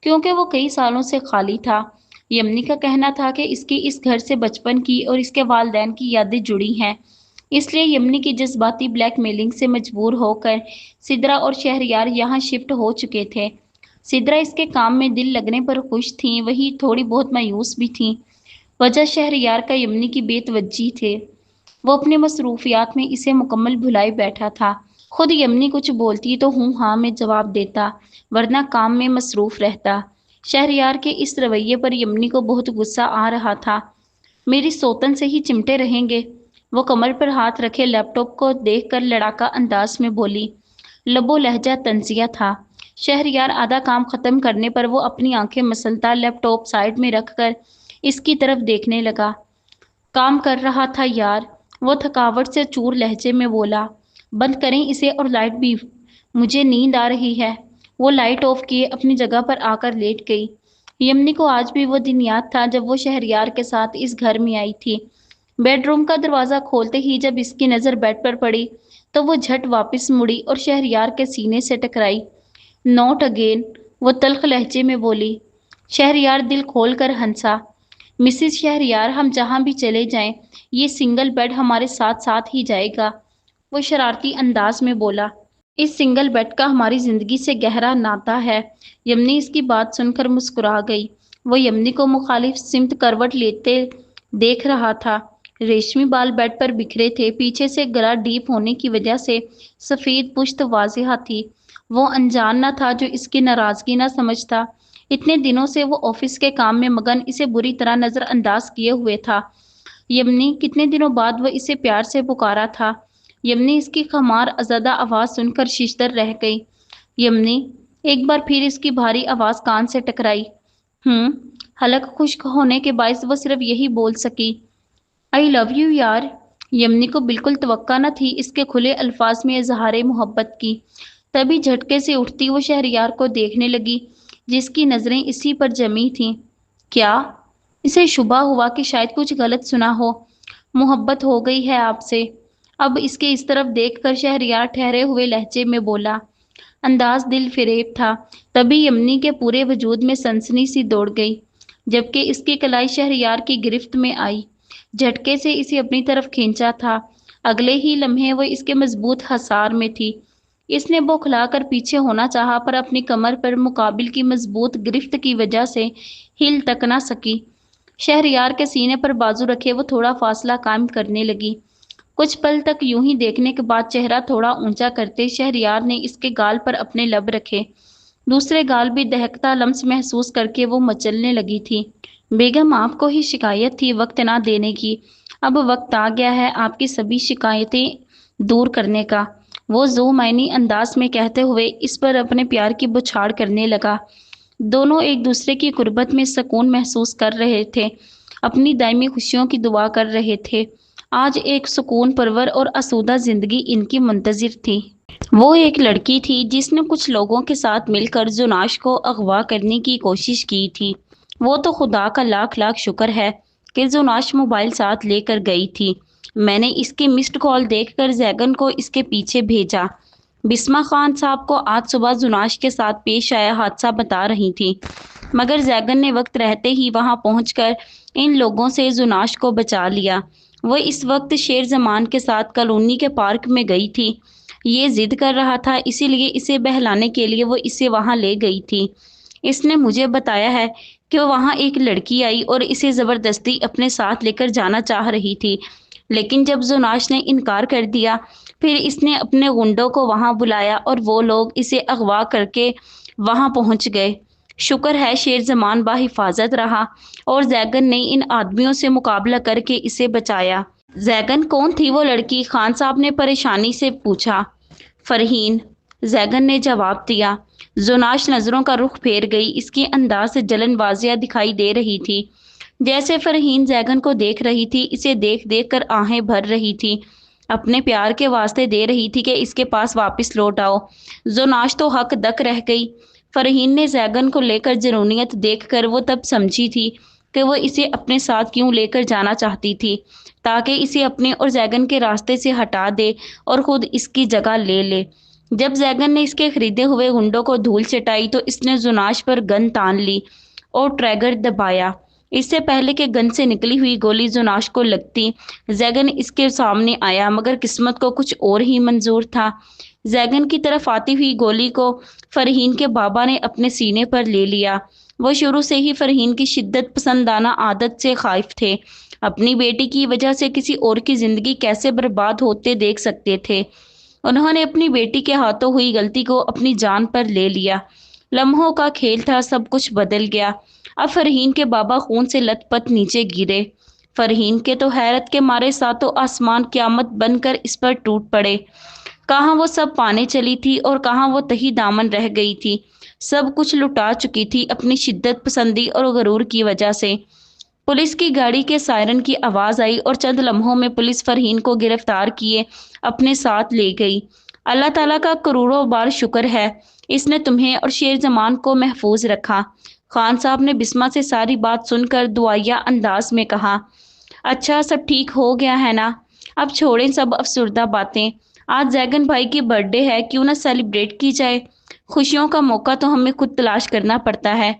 [SPEAKER 1] کیونکہ وہ کئی سالوں سے خالی تھا۔ یمنی کا کہنا تھا کہ اس کی اس گھر سے بچپن کی اور اس کے والدین کی یادیں جڑی ہیں، اس لیے یمنی کی جذباتی بلیک میلنگ سے مجبور ہو کر سدرا اور شہریار یہاں شفٹ ہو چکے تھے۔ سدرا اس کے کام میں دل لگنے پر خوش تھیں، وہی تھوڑی بہت مایوس بھی تھیں۔ وجہ شہریار کا یمنی کی بے توجہی تھے، وہ اپنے مصروفیات میں اسے مکمل بھلائے بیٹھا تھا۔ خود یمنی کچھ بولتی تو ہوں ہاں میں جواب دیتا، ورنہ کام میں مصروف رہتا۔ شہریار کے اس رویے پر یمنی کو بہت غصہ آ رہا تھا۔ میری سوتن سے ہی چمٹے رہیں گے؟ وہ کمر پر ہاتھ رکھے لیپ ٹاپ کو دیکھ کر لڑاکا انداز میں بولی۔ لب و لہجہ طنزیہ تھا۔ شہریار آدھا کام ختم کرنے پر وہ اپنی آنکھیں مسلتا لیپ ٹاپ سائیڈ میں رکھ کر اس کی طرف دیکھنے لگا۔ کام کر رہا تھا یار، وہ تھکاوٹ سے چور لہجے میں بولا۔ بند کریں اسے، اور لائٹ بھی، مجھے نیند آ رہی ہے۔ وہ لائٹ آف کیے اپنی جگہ پر آ کر لیٹ گئی۔ یمنی کو آج بھی وہ دن یاد تھا جب وہ شہریار کے ساتھ اس گھر میں آئی تھی۔ بیڈ روم کا دروازہ کھولتے ہی جب اس کی نظر بیڈ پر پڑی تو وہ جھٹ واپس مڑی اور شہریار کے سینے سے ٹکرائی۔ نوٹ اگین، وہ تلخ لہجے میں بولی۔ شہریار دل کھول کر ہنسا۔ مسز شہریار، ہم جہاں بھی چلے جائیں یہ سنگل بیڈ ہمارے ساتھ ساتھ ہی جائے گا، وہ شرارتی انداز میں بولا۔ اس سنگل بیڈ کا ہماری زندگی سے گہرا ناطہ ہے۔ یمنی اس کی بات سن کر مسکرا گئی۔ وہ یمنی کو مخالف سمت کروٹ لیتے دیکھ رہا تھا۔ ریشمی بال بیڈ پر بکھرے تھے، پیچھے سے گلا ڈیپ ہونے کی وجہ سے سفید پشت واضح تھی۔ وہ انجان نہ تھا جو اس کی ناراضگی نہ سمجھتا۔ اتنے دنوں سے وہ آفس کے کام میں مگن اسے بری طرح نظر انداز کیے ہوئے تھا۔ یمنی، کتنے دنوں بعد وہ اسے پیار سے پکارا تھا۔ یمنی اس کی خمار زدہ آواز سن کر ششدر رہ گئی۔ یمنی ایک بار پھر اس کی بھاری آواز کان سے ٹکرائی۔ حلق خشک ہونے کے باعث وہ صرف یہی بول سکی، آئی لو یو یار۔ یمنی کو بالکل توقع نہ تھی اس کے کھلے الفاظ میں اظہار محبت کی۔ تبھی جھٹکے سے اٹھتی وہ شہریار کو دیکھنے لگی جس کی نظریں اسی پر جمی تھیں۔ کیا؟ اسے شبہ ہوا کہ شاید کچھ غلط سنا ہو۔ محبت ہو گئی ہے آپ سے؟ اب اس کے اس طرف دیکھ کر شہریار ٹھہرے ہوئے لہجے میں بولا۔ انداز دل فریب تھا۔ تبھی یمنی کے پورے وجود میں سنسنی سی دوڑ گئی جبکہ اس کی کلائی شہریار کی گرفت میں آئی، جھٹکے سے اسے اپنی طرف کھینچا تھا۔ اگلے ہی لمحے وہ اس کے مضبوط حصار میں تھی۔ اس نے بوکھلا کر پیچھے ہونا چاہا پر اپنی کمر پر مقابل کی مضبوط گرفت کی وجہ سے ہل تک نہ سکی۔ شہریار کے سینے پر بازو رکھے وہ تھوڑا فاصلہ قائم کرنے لگی۔ کچھ پل تک یوں ہی دیکھنے کے بعد چہرہ تھوڑا اونچا کرتے شہریار نے اس کے گال پر اپنے لب رکھے۔ دوسرے گال بھی دہکتا لمس محسوس کر کے وہ مچلنے لگی تھی۔ بیگم آپ کو ہی شکایت تھی وقت نہ دینے کی، اب وقت آ گیا ہے آپ کی سبھی شکایتیں دور کرنے کا، وہ ذو معنی انداز میں کہتے ہوئے اس پر اپنے پیار کی بچھاڑ کرنے لگا۔ دونوں ایک دوسرے کی قربت میں سکون محسوس کر رہے تھے، اپنی دائمی خوشیوں کی دعا کر رہے تھے۔ آج ایک سکون پرور اور آسودہ زندگی ان کی منتظر تھی۔ وہ ایک لڑکی تھی جس نے کچھ لوگوں کے ساتھ مل کر زناش کو اغوا کرنے کی کوشش کی تھی۔ وہ تو خدا کا لاکھ لاکھ شکر ہے کہ زناش موبائل ساتھ لے کر گئی تھی۔ میں نے اس کی مسڈ کال دیکھ کر زیگن کو اس کے پیچھے بھیجا۔ بسمہ خان صاحب کو آج صبح زناش کے ساتھ پیش آیا حادثہ بتا رہی تھی، مگر زیگن نے وقت رہتے ہی وہاں پہنچ کر ان لوگوں سے زناش کو بچا لیا۔ وہ اس وقت شیر زمان کے ساتھ کالونی کے پارک میں گئی تھی۔ یہ ضد کر رہا تھا، اسی لیے اسے بہلانے کے لیے وہ اسے وہاں لے گئی تھی۔ اس نے مجھے بتایا ہے کہ وہاں ایک لڑکی آئی اور اسے زبردستی اپنے ساتھ لے کر جانا چاہ رہی تھی، لیکن جب زناش نے انکار کر دیا پھر اس نے اپنے گنڈوں کو وہاں بلایا اور وہ لوگ اسے اغوا کر کے وہاں پہنچ گئے۔ شکر ہے شیر زمان بحفاظت رہا اور زیگن نے ان آدمیوں سے مقابلہ کر کے اسے بچایا۔ زیگن کون تھی وہ لڑکی؟ خان صاحب نے پریشانی سے پوچھا۔ فرحین، زیگن نے جواب دیا۔ زناش نظروں کا رخ پھیر گئی، اس کے انداز سے جلن واضح دکھائی دے رہی تھی۔ جیسے فرحین زیگن کو دیکھ رہی تھی، اسے دیکھ دیکھ کر آہیں بھر رہی تھی، اپنے پیار کے واسطے دے رہی تھی کہ اس کے پاس واپس لوٹ آؤ۔ زناش تو حق دک رہ گئی۔ فرحین نے زیگن کو لے کر جنونیت دیکھ کر وہ تب سمجھی تھی کہ وہ اسے اپنے ساتھ کیوں لے کر جانا چاہتی تھی، تاکہ اسے اپنے اور زیگن کے راستے سے ہٹا دے اور خود اس کی جگہ لے لے۔ جب زیگن نے اس کے خریدے ہوئے گنڈوں کو دھول چٹائی تو اس نے زناش پر گن تان لی اور ٹریگر دبایا۔ اس سے پہلے کہ گن سے نکلی ہوئی گولی زناش کو لگتی، زیگن اس کے سامنے آیا، مگر قسمت کو کچھ اور ہی منظور تھا۔ زیگن کی طرف آتی ہوئی گولی کو فرحین کے بابا نے اپنے سینے پر لے لیا۔ وہ شروع سے ہی فرحین کی شدت پسندانہ عادت سے خائف تھے، اپنی بیٹی کی وجہ سے کسی اور کی زندگی کیسے برباد ہوتے دیکھ سکتے تھے۔ انہوں نے اپنی بیٹی کے ہاتھوں ہوئی غلطی کو اپنی جان پر لے لیا۔ لمحوں کا کھیل تھا، سب کچھ بدل گیا۔ اب فرحین کے بابا خون سے لت پت نیچے گرے۔ فرحین کے تو حیرت کے مارے ساتوں آسمان قیامت بن کر اس پر ٹوٹ پڑے۔ کہاں وہ سب پانے چلی تھی اور کہاں وہ تہی دامن رہ گئی تھی۔ سب کچھ لٹا چکی تھی اپنی شدت پسندی اور غرور کی وجہ سے۔ پولیس کی گاڑی کے سائرن کی آواز آئی اور چند لمحوں میں پولیس فرحین کو گرفتار کیے اپنے ساتھ لے گئی۔ اللہ تعالیٰ کا کروڑوں بار شکر ہے، اس نے تمہیں اور شیر زمان کو محفوظ رکھا۔ خان صاحب نے بسمہ سے ساری بات سن کر دعائیہ انداز میں کہا۔ اچھا سب ٹھیک ہو گیا ہے نا؟ اب چھوڑیں سب افسردہ باتیں، آج زیگن بھائی کی برتھ ڈے ہے، کیوں نہ سیلیبریٹ کی جائے؟ خوشیوں کا موقع تو ہمیں خود تلاش کرنا پڑتا ہے،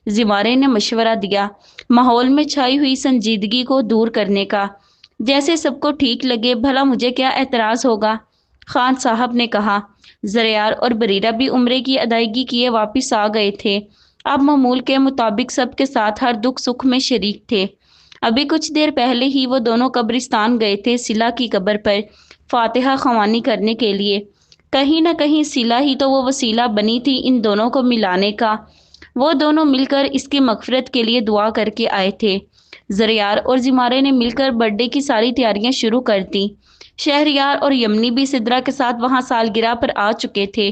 [SPEAKER 1] زمارے نے مشورہ دیا، ماحول میں چھائی ہوئی سنجیدگی کو دور کرنے کا۔ جیسے سب کو ٹھیک لگے، بھلا مجھے کیا اعتراض ہوگا؟ خان صاحب نے کہا۔ زریار اور بریرہ بھی عمرے کی ادائیگی کیے واپس آ گئے تھے، اب معمول کے مطابق سب کے ساتھ ہر دکھ سکھ میں شریک تھے۔ ابھی کچھ دیر پہلے ہی وہ دونوں قبرستان گئے تھے سلا کی قبر پر فاتحہ خوانی کرنے کے لیے۔ کہیں نہ کہیں سلا ہی تو وہ وسیلہ بنی تھی ان دونوں کو ملانے کا۔ وہ دونوں مل کر اس کی مغفرت کے لیے دعا کر کے آئے تھے۔ زریار اور زمارے نے مل کر برتھ ڈے کی ساری تیاریاں شروع کر دیں۔ شہریار اور یمنی بھی سدرا کے ساتھ وہاں سالگرہ پر آ چکے تھے۔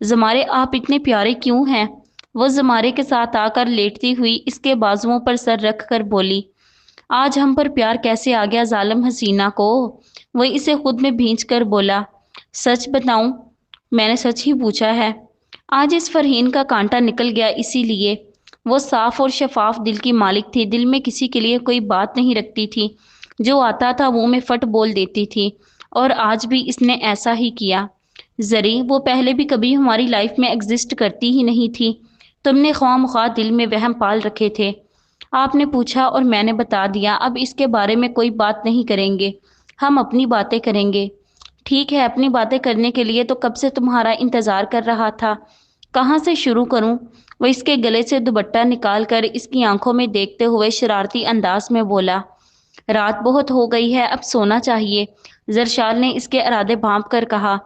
[SPEAKER 1] زمارے آپ اتنے پیارے کیوں ہیں؟ وہ زمارے کے ساتھ آ کر لیٹتی ہوئی اس کے بازوؤں پر سر رکھ کر بولی۔ آج ہم پر پیار کیسے آ گیا ظالم حسینہ کو؟ وہ اسے خود میں بھینچ کر بولا۔ سچ بتاؤں؟ میں نے سچ ہی پوچھا ہے۔ آج اس فرحین کا کانٹا نکل گیا، اسی لیے۔ وہ صاف اور شفاف دل کی مالک تھی، دل میں کسی کے لیے کوئی بات نہیں رکھتی تھی، جو آتا تھا منہ میں فٹ بول دیتی تھی، اور آج بھی اس نے ایسا ہی کیا۔ زری، وہ پہلے بھی کبھی ہماری لائف میں ایگزسٹ کرتی ہی نہیں تھی، تم نے خواہ مخواہ دل میں وہم پال رکھے تھے۔ آپ نے پوچھا اور میں نے بتا دیا، اب اس کے بارے میں کوئی بات نہیں کریں گے، ہم اپنی باتیں کریں گے۔ ٹھیک ہے، اپنی باتیں کرنے کے لیے تو کب سے تمہارا انتظار کر رہا تھا۔ کہاں سے شروع کروں؟ وہ اس کے گلے سے دوپٹہ نکال کر اس کی آنکھوں میں دیکھتے ہوئے شرارتی انداز میں بولا۔ رات بہت ہو گئی ہے، اب سونا چاہیے، زرشال نے اس کے ارادے بھانپ کر کہا۔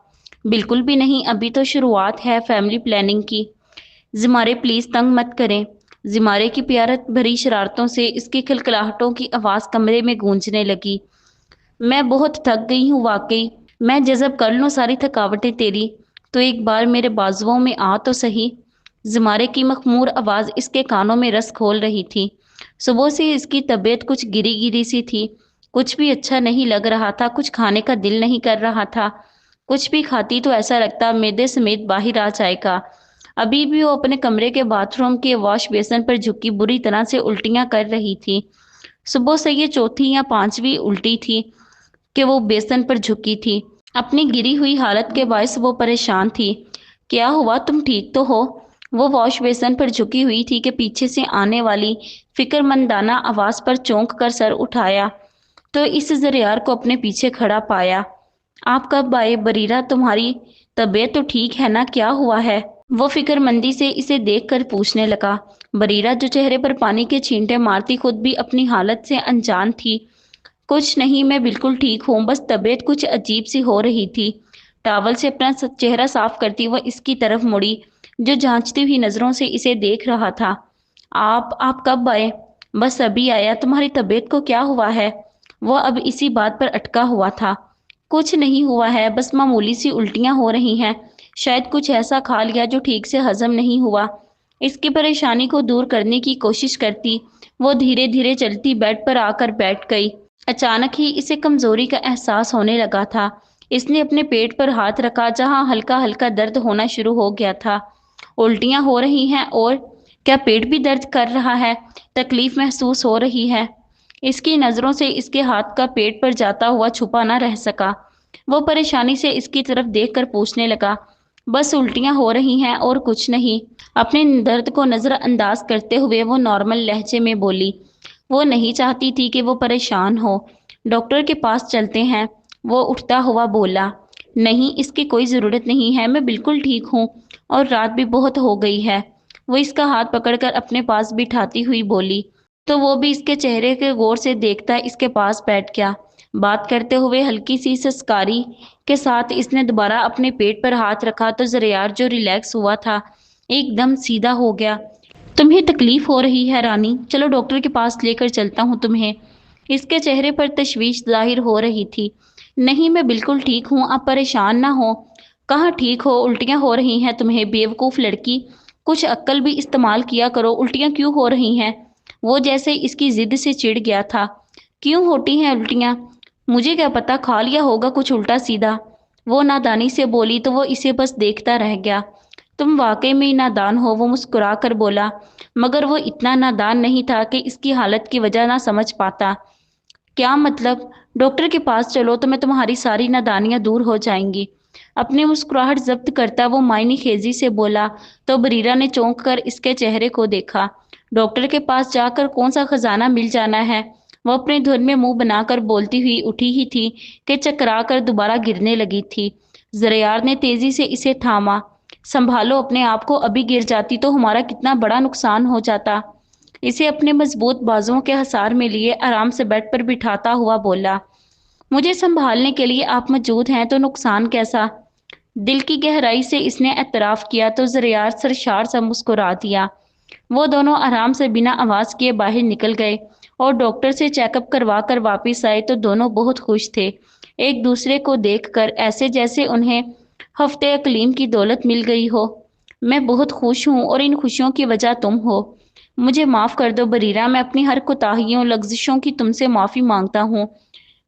[SPEAKER 1] بالکل بھی نہیں، ابھی تو شروعات ہے فیملی پلاننگ کی۔ زمارے پلیز تنگ مت کریں۔ زمارے کی پیارت بھری شرارتوں سے اس کی کھلکھلاہٹوں کی آواز کمرے میں گونجنے لگی۔ میں بہت تھک گئی ہوں واقعی، میں جذب کر لوں ساری تھکاوٹیں تیری، تو ایک بار میرے بازوؤں میں آ تو سہی۔ زمارے کی مخمور آواز اس کے کانوں میں رس کھول رہی تھی۔ صبح سے اس کی طبیعت کچھ گری گری سی تھی، کچھ بھی اچھا نہیں لگ رہا تھا، کچھ کھانے کا دل نہیں کر رہا تھا، کچھ بھی کھاتی تو ایسا لگتا معدے سمیت باہر آ جائے گا۔ ابھی بھی وہ اپنے کمرے کے باتھ روم کے واش بیسن پر جھکی بری طرح سے الٹیاں کر رہی تھی۔ صبح سے یہ چوتھی یا پانچویں الٹی تھی کہ وہ بیسن پر جھکی تھی۔ اپنی گری ہوئی حالت کے باعث وہ پریشان تھی۔ کیا ہوا، تم ٹھیک تو ہو؟ وہ واش بیسن پر جھکی ہوئی تھی کہ پیچھے سے آنے والی فکر مندانہ آواز پر چونک کر سر اٹھایا تو اس زریار کو اپنے پیچھے کھڑا پایا۔ آپ کب آئے بریرہ؟ تمہاری طبیعت تو ٹھیک ہے نا؟ کیا ہوا ہے؟ وہ فکر مندی سے اسے دیکھ کر پوچھنے لگا۔ بریرہ، جو چہرے پر پانی کے چھینٹے مارتی خود بھی اپنی حالت سے انجان تھی۔ کچھ نہیں، میں بالکل ٹھیک ہوں، بس طبیعت کچھ عجیب سی ہو رہی تھی۔ ٹاول سے اپنا چہرہ صاف کرتی وہ اس کی طرف مڑی، جو جھانچتی ہوئی نظروں سے اسے دیکھ رہا تھا۔ آپ کب آئے؟ بس ابھی آیا۔ تمہاری طبیعت کو کیا ہوا ہے؟ وہ اب اسی بات پر اٹکا ہوا تھا۔ کچھ نہیں ہوا ہے، بس معمولی سی الٹیاں ہو رہی ہیں، شاید کچھ ایسا کھا لیا جو ٹھیک سے ہضم نہیں ہوا۔ اس کی پریشانی کو دور کرنے کی کوشش کرتی وہ دھیرے دھیرے چلتی بیڈ پر آ کر بیٹھ گئی۔ اچانک ہی اسے کمزوری کا احساس ہونے لگا تھا۔ اس نے اپنے پیٹ پر ہاتھ رکھا جہاں ہلکا ہلکا درد ہونا شروع ہو گیا تھا۔ الٹیاں ہو رہی ہیں؟ اور کیا پیٹ بھی درد کر رہا ہے؟ تکلیف محسوس ہو رہی ہے؟ اس کی نظروں سے اس کے ہاتھ کا پیٹ پر جاتا ہوا چھپا نہ رہ سکا۔ وہ پریشانی سے اس کی طرف دیکھ کر پوچھنے لگا۔ بس الٹیاں ہو رہی ہیں اور کچھ نہیں؟ اپنے درد کو نظر انداز کرتے ہوئے وہ نارمل لہجے میں بولی۔ وہ نہیں چاہتی تھی کہ وہ پریشان ہو۔ ڈاکٹر کے پاس چلتے ہیں، وہ اٹھتا ہوا بولا۔ نہیں، اس کی کوئی ضرورت نہیں ہے، میں بالکل ٹھیک ہوں، اور رات بھی بہت ہو گئی ہے۔ وہ اس کا ہاتھ پکڑ کر اپنے پاس بٹھاتی ہوئی بولی، تو وہ بھی اس کے چہرے کے غور سے دیکھتا اس کے پاس بیٹھ گیا۔ بات کرتے ہوئے ہلکی سی سسکاری کے ساتھ اس نے دوبارہ اپنے پیٹ پر ہاتھ رکھا تو زریار جو ریلیکس ہوا تھا ایک دم سیدھا ہو گیا۔ تمہیں تکلیف ہو رہی ہے رانی؟ چلو ڈاکٹر کے پاس لے کر چلتا ہوں تمہیں۔ اس کے چہرے پر تشویش ظاہر ہو رہی تھی۔ نہیں، میں بالکل ٹھیک ہوں، آپ پریشان نہ ہو۔ کہاں ٹھیک ہو، الٹیاں ہو رہی ہیں تمہیں، بیوقوف لڑکی، کچھ عقل بھی استعمال کیا کرو، الٹیاں کیوں ہو رہی ہیں؟ وہ جیسے اس کی ضد سے چڑ گیا تھا۔ کیوں ہوتی ہیں الٹیاں؟ مجھے کیا پتا، کھا لیا ہوگا کچھ الٹا سیدھا۔ وہ نادانی سے بولی تو وہ اسے بس دیکھتا رہ گیا۔ تم واقعی میں نادان ہو، وہ مسکرا کر بولا، مگر وہ اتنا نادان نہیں تھا کہ اس کی حالت کی وجہ نہ سمجھ پاتا۔ کیا مطلب؟ ڈاکٹر کے پاس چلو تو میں تمہاری ساری نادانیاں دور ہو جائیں گی۔ اپنی مسکراہٹ ضبط کرتا وہ معنی خیزی سے بولا تو بریرہ نے چونک کر اس کے چہرے کو دیکھا۔ ڈاکٹر کے پاس جا کر کون سا خزانہ مل جانا ہے؟ وہ اپنے دھن میں منہ بنا کر بولتی ہوئی اٹھی ہی تھی کہ چکرا کر دوبارہ گرنے لگی تھی۔ زریار نے تیزی سے اسے تھاما۔ سنبھالو اپنے آپ کو، ابھی گر جاتی تو ہمارا کتنا بڑا نقصان ہو جاتا۔ اسے اپنے مضبوط بازوؤں کے حصار میں لیے آرام سے بیڈ پر بٹھاتا ہوا بولا۔ مجھے سنبھالنے کے لیے آپ موجود ہیں تو نقصان کیسا؟ دل کی گہرائی سے اس نے اعتراف کیا تو زریار سرشار سا مسکرا دیا۔ وہ دونوں آرام سے بنا آواز کیے باہر نکل گئے اور ڈاکٹر سے چیک اپ کروا کر واپس آئے تو دونوں بہت خوش تھے، ایک دوسرے کو دیکھ کر ایسے جیسے انہیں ہفتے اقلیم کی دولت مل گئی ہو۔ میں بہت خوش ہوں اور ان خوشیوں کی وجہ تم ہو۔ مجھے معاف کر دو بریرہ، میں اپنی ہر کوتاہیوں لغزشوں کی تم سے معافی مانگتا ہوں۔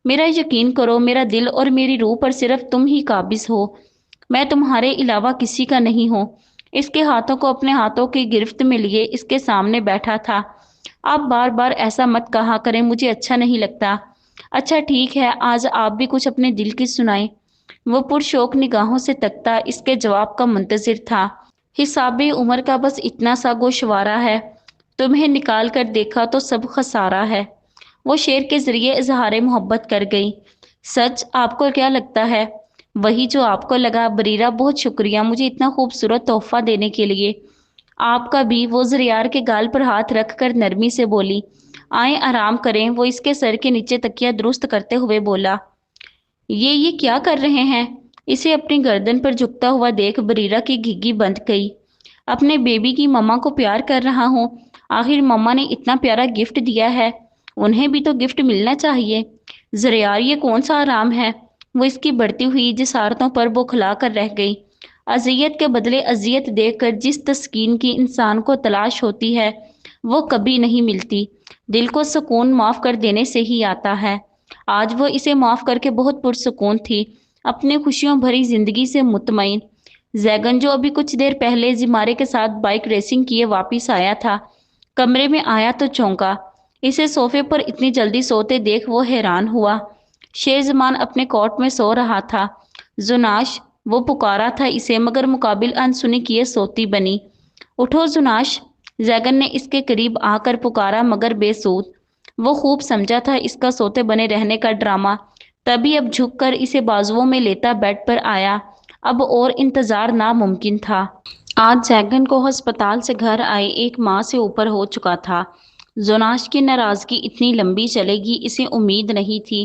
[SPEAKER 1] میرا یقین کرو، میرا دل اور میری روح پر صرف تم ہی قابض ہو، میں تمہارے علاوہ کسی کا نہیں ہوں۔ اس کے ہاتھوں کو اپنے ہاتھوں کی گرفت میں لیے اس کے سامنے بیٹھا تھا۔ آپ بار بار ایسا مت کہا کریں، مجھے اچھا نہیں لگتا۔ اچھا ٹھیک ہے، آج آپ بھی کچھ اپنے دل کی سنائیں۔ وہ پرشوق نگاہوں سے تکتا اس کے جواب کا منتظر تھا۔ حساب عمر کا بس اتنا سا گوشوارہ ہے، تمہیں نکال کر دیکھا تو سب خسارہ ہے۔ وہ شعر کے ذریعے اظہار محبت کر گئی۔ سچ، آپ کو کیا لگتا ہے؟ وہی جو آپ کو لگا۔ بریرہ بہت شکریہ مجھے اتنا خوبصورت تحفہ دینے کے لیے۔ آپ کا بھی۔ وہ زریار کے گال پر ہاتھ رکھ کر نرمی سے بولی۔ آئیں آرام کریں۔ وہ اس کے سر کے نیچے تکیہ درست کرتے ہوئے بولا۔ یہ کیا کر رہے ہیں؟ اسے اپنی گردن پر جھکتا ہوا دیکھ بریرہ کی گھگی بند گئی۔ اپنے بیبی کی مما کو پیار کر رہا ہوں۔ آخر مما نے اتنا پیارا گفٹ دیا ہے، انہیں بھی تو گفٹ ملنا چاہیے۔ زریار، یہ کون سا آرام ہے؟ وہ اس کی بڑھتی ہوئی جسارتوں پر بوکھلا کر رہ گئی۔ اذیت کے بدلے اذیت دیکھ کر جس تسکین کی انسان کو تلاش ہوتی ہے وہ کبھی نہیں ملتی۔ دل کو سکون معاف کر دینے سے ہی آتا ہے۔ آج وہ اسے معاف کر کے بہت پرسکون تھی، اپنے خوشیوں بھری زندگی سے مطمئن۔ زیگن، جو ابھی کچھ دیر پہلے زمارے کے ساتھ بائک ریسنگ کیے واپس آیا تھا، کمرے میں آیا تو چونکا۔ اسے صوفے پر اتنی جلدی سوتے دیکھ وہ حیران ہوا۔ شیرزمان اپنے کوٹ میں سو رہا تھا۔ زناش، وہ پکارا تھا اسے، مگر مقابل انسنی کیے سوتی بنی۔ اٹھو زناش، زیگن نے اس کے قریب آ کر پکارا مگر بے سود۔ وہ خوب سمجھا تھا اس کا سوتے بنے رہنے کا ڈرامہ، تبھی اب جھک کر اسے بازوؤں میں لیتا بیڈ پر آیا۔ اب اور انتظار ناممکن تھا۔ آج زیگن کو ہسپتال سے گھر آئے 1 ماہ سے اوپر ہو چکا تھا۔ زناش کی ناراضگی اتنی لمبی چلے گی اسے امید نہیں تھی۔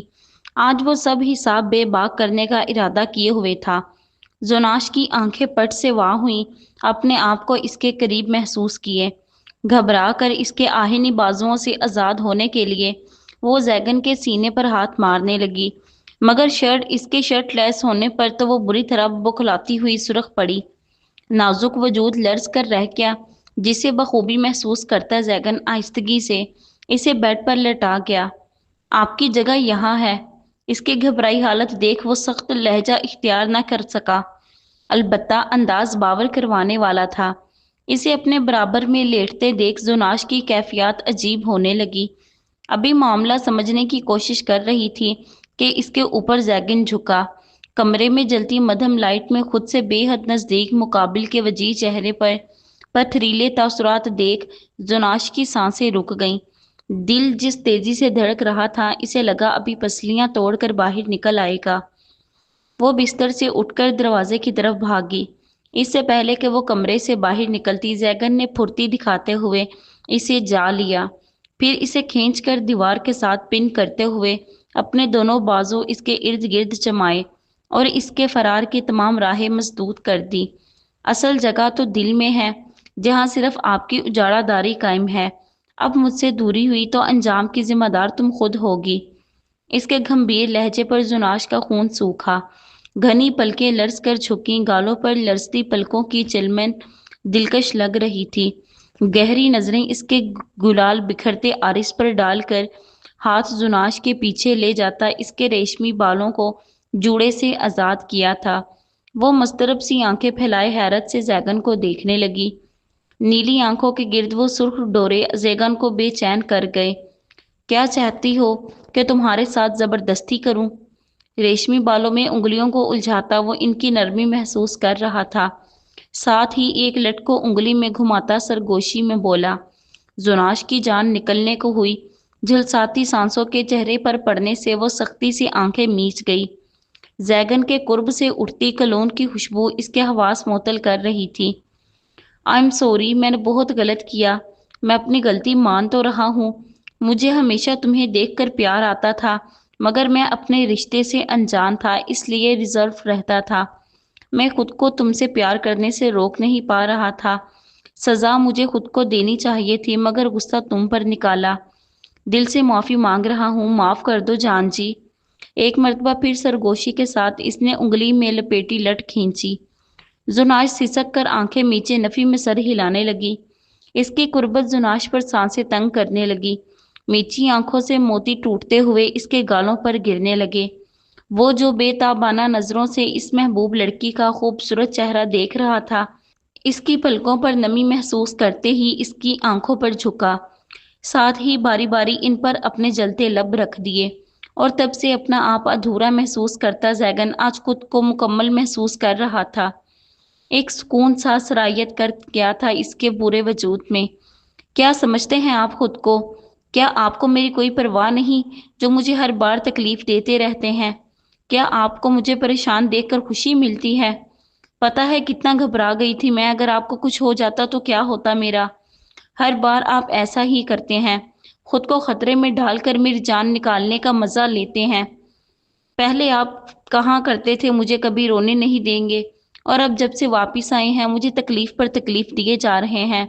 [SPEAKER 1] آج وہ سب حساب بے باک کرنے کا ارادہ کیے ہوئے تھا۔ زناش کی آنکھیں پٹ سے واں ہوئیں، اپنے آپ کو اس کے قریب محسوس کیے۔ گھبرا کر اس کے آہنی بازوؤں سے آزاد ہونے کے لیے وہ زیگن کے سینے پر ہاتھ مارنے لگی، مگر شرٹ اس کے شرٹ لیس ہونے پر تو وہ بری طرح بوکھلاتی ہوئی سرخ پڑی۔ نازک وجود لرز کر رہ گیا، جسے بخوبی محسوس کرتا زیگن آہستگی سے اسے بیڈ پر لٹا گیا۔ آپ کی جگہ یہاں ہے۔ اس کی گھبرائی حالت دیکھ وہ سخت لہجہ اختیار نہ کر سکا، البتہ انداز باور کروانے والا تھا۔ اسے اپنے برابر میں لیٹتے دیکھ زناش کی کیفیات عجیب ہونے لگی۔ ابھی معاملہ سمجھنے کی کوشش کر رہی تھی کہ اس کے اوپر زیگن جھکا۔ کمرے میں جلتی مدھم لائٹ میں خود سے بے حد نزدیک مقابل کے وجیح چہرے پر پتھریلے تاثرات دیکھ زناش کی سانسیں رک گئیں۔ دل جس تیزی سے دھڑک رہا تھا اسے لگا ابھی پسلیاں توڑ کر باہر نکل آئے گا۔ وہ بستر سے اٹھ کر دروازے کی طرف بھاگی۔ اس سے پہلے کہ وہ کمرے سے باہر نکلتی زیگن نے پھرتی دکھاتے ہوئے اسے جا لیا، پھر اسے کھینچ کر دیوار کے ساتھ پن کرتے ہوئے اپنے دونوں بازو اس کے ارد گرد جمائے اور اس کے فرار کی تمام راہیں مسدود کر دی۔ اصل جگہ تو دل میں ہے، جہاں صرف آپ کی اجاڑا داری قائم ہے۔ اب مجھ سے دوری ہوئی تو انجام کی ذمہ دار تم خود ہوگی۔ اس کے گھمبیر لہجے پر زناش کا خون سوکھا۔ گھنی پلکیں لرز کر جھکیں، گالوں پر لرزتی پلکوں کی چلمن دلکش لگ رہی تھی۔ گہری نظریں اس کے گلال بکھرتے عارض پر ڈال کر ہاتھ زناش کے پیچھے لے جاتا اس کے ریشمی بالوں کو جوڑے سے آزاد کیا تھا۔ وہ مضطرب سی آنکھیں پھیلائے حیرت سے زیگن کو دیکھنے لگی۔ نیلی آنکھوں کے گرد وہ سرخ ڈورے زیگن کو بے چین کر گئے۔ کیا چاہتی ہو کہ تمہارے ساتھ زبردستی کروں؟ ریشمی بالوں میں انگلیوں کو الجھاتا وہ ان کی نرمی محسوس کر رہا تھا، ساتھ ہی ایک لٹ کو انگلی میں گھماتا سرگوشی میں بولا۔ زناش کی جان نکلنے کو ہوئی، جھلساتی سانسوں کے چہرے پر پڑنے سے وہ سختی سے آنکھیں میچ گئی۔ زیگن کے قرب سے اٹھتی کلون کی خوشبو اس کے حواس معطل کر رہی تھی۔ I'm sorry، میں نے بہت غلط کیا، میں اپنی غلطی مان تو رہا ہوں۔ مجھے ہمیشہ تمہیں دیکھ کر پیار آتا تھا، مگر میں اپنے رشتے سے انجان تھا، اس لیے ریزرو رہتا تھا۔ میں خود کو تم سے پیار کرنے سے روک نہیں پا رہا تھا۔ سزا مجھے خود کو دینی چاہیے تھی، مگر غصہ تم پر نکالا۔ دل سے معافی مانگ رہا ہوں، معاف کر دو جان جی۔ ایک مرتبہ پھر سرگوشی کے ساتھ اس نے انگلی میں لپیٹی لٹ کھینچی۔ زناش سسک کر آنکھیں میچے نفی میں سر ہلانے لگی۔ اس کی قربت زناش پر سانسیں تنگ کرنے لگی۔ میچی آنکھوں سے موتی ٹوٹتے ہوئے اس کے گالوں پر گرنے لگے۔ وہ جو بے تابانہ نظروں سے اس محبوب لڑکی کا خوبصورت چہرہ دیکھ رہا تھا، اس کی پلکوں پر نمی محسوس کرتے ہی اس کی آنکھوں پر جھکا، ساتھ ہی باری باری ان پر اپنے جلتے لب رکھ دیے، اور تب سے اپنا آپ ادھورا محسوس کرتا زیگن آج خود کو مکمل محسوس کر رہا تھا۔ ایک سکون سا سرایت کر گیا تھا اس کے پورے وجود میں۔ کیا سمجھتے ہیں آپ خود کو؟ کیا آپ کو میری کوئی پرواہ نہیں جو مجھے ہر بار تکلیف دیتے رہتے ہیں؟ کیا آپ کو مجھے پریشان دیکھ کر خوشی ملتی ہے؟ پتہ ہے کتنا گھبرا گئی تھی میں، اگر آپ کو کچھ ہو جاتا تو کیا ہوتا میرا؟ ہر بار آپ ایسا ہی کرتے ہیں، خود کو خطرے میں ڈال کر میری جان نکالنے کا مزہ لیتے ہیں۔ پہلے آپ کہاں کرتے تھے مجھے کبھی رونے نہیں دیں گے، اور اب جب سے واپس آئے ہیں مجھے تکلیف پر تکلیف دیے جا رہے ہیں۔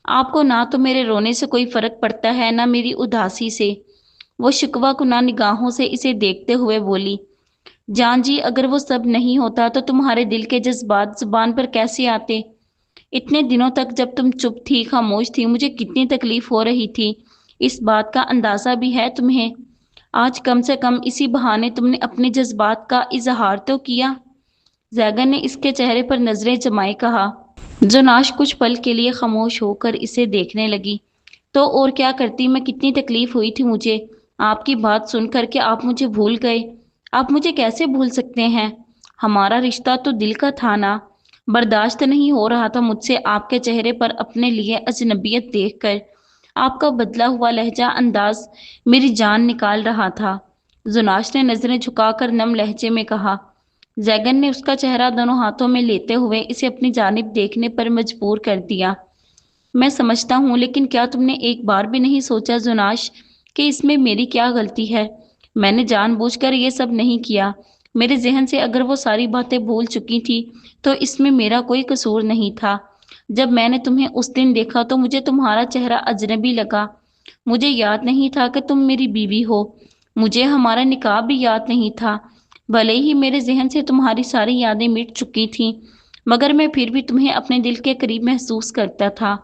[SPEAKER 1] آپ کو نہ تو میرے رونے سے کوئی فرق پڑتا ہے نہ میری اداسی سے۔ وہ شکوہ کناں نگاہوں سے اسے دیکھتے ہوئے بولی، جان جی اگر وہ سب نہیں ہوتا تو تمہارے دل کے جذبات زبان پر کیسے آتے؟ اتنے دنوں تک جب تم چپ تھی، خاموش تھی، مجھے کتنی تکلیف ہو رہی تھی، اس بات کا اندازہ بھی ہے تمہیں؟ آج کم سے کم اسی بہانے تم نے اپنے جذبات کا اظہار تو کیا۔ زیگن نے اس کے چہرے پر نظریں جمائے کہا۔ زناش کچھ پل کے لیے خاموش ہو کر اسے دیکھنے لگی۔ تو اور کیا کرتی، میں کتنی تکلیف ہوئی تھی مجھے آپ کی بات سن کر کہ آپ مجھے بھول گئے۔ آپ مجھے کیسے بھول سکتے ہیں؟ ہمارا رشتہ تو دل کا تھا نا۔ برداشت نہیں ہو رہا تھا مجھ سے آپ کے چہرے پر اپنے لیے اجنبیت دیکھ کر۔ آپ کا بدلا ہوا لہجہ انداز میری جان نکال رہا تھا۔ زناش نے نظریں جھکا کر نم لہجے میں کہا۔ زیگن نے اس کا چہرہ دونوں ہاتھوں میں لیتے ہوئے اسے اپنی جانب دیکھنے پر مجبور کر دیا۔ میں سمجھتا ہوں، لیکن کیا تم نے ایک بار بھی نہیں سوچا زناش کہ اس میں میری کیا غلطی ہے؟ میں نے جان بوجھ کر یہ سب نہیں کیا۔ میرے ذہن سے اگر وہ ساری باتیں بھول چکی تھی تو اس میں میرا کوئی قصور نہیں تھا۔ جب میں نے تمہیں اس دن دیکھا تو مجھے تمہارا چہرہ اجنبی لگا۔ مجھے یاد نہیں تھا کہ تم میری بیوی ہو۔ مجھے ہمارا نکاح بھی یاد نہیں تھا۔ بھلے ہی میرے ذہن سے تمہاری ساری یادیں مٹ چکی تھیں، مگر میں پھر بھی تمہیں اپنے دل کے قریب محسوس کرتا تھا۔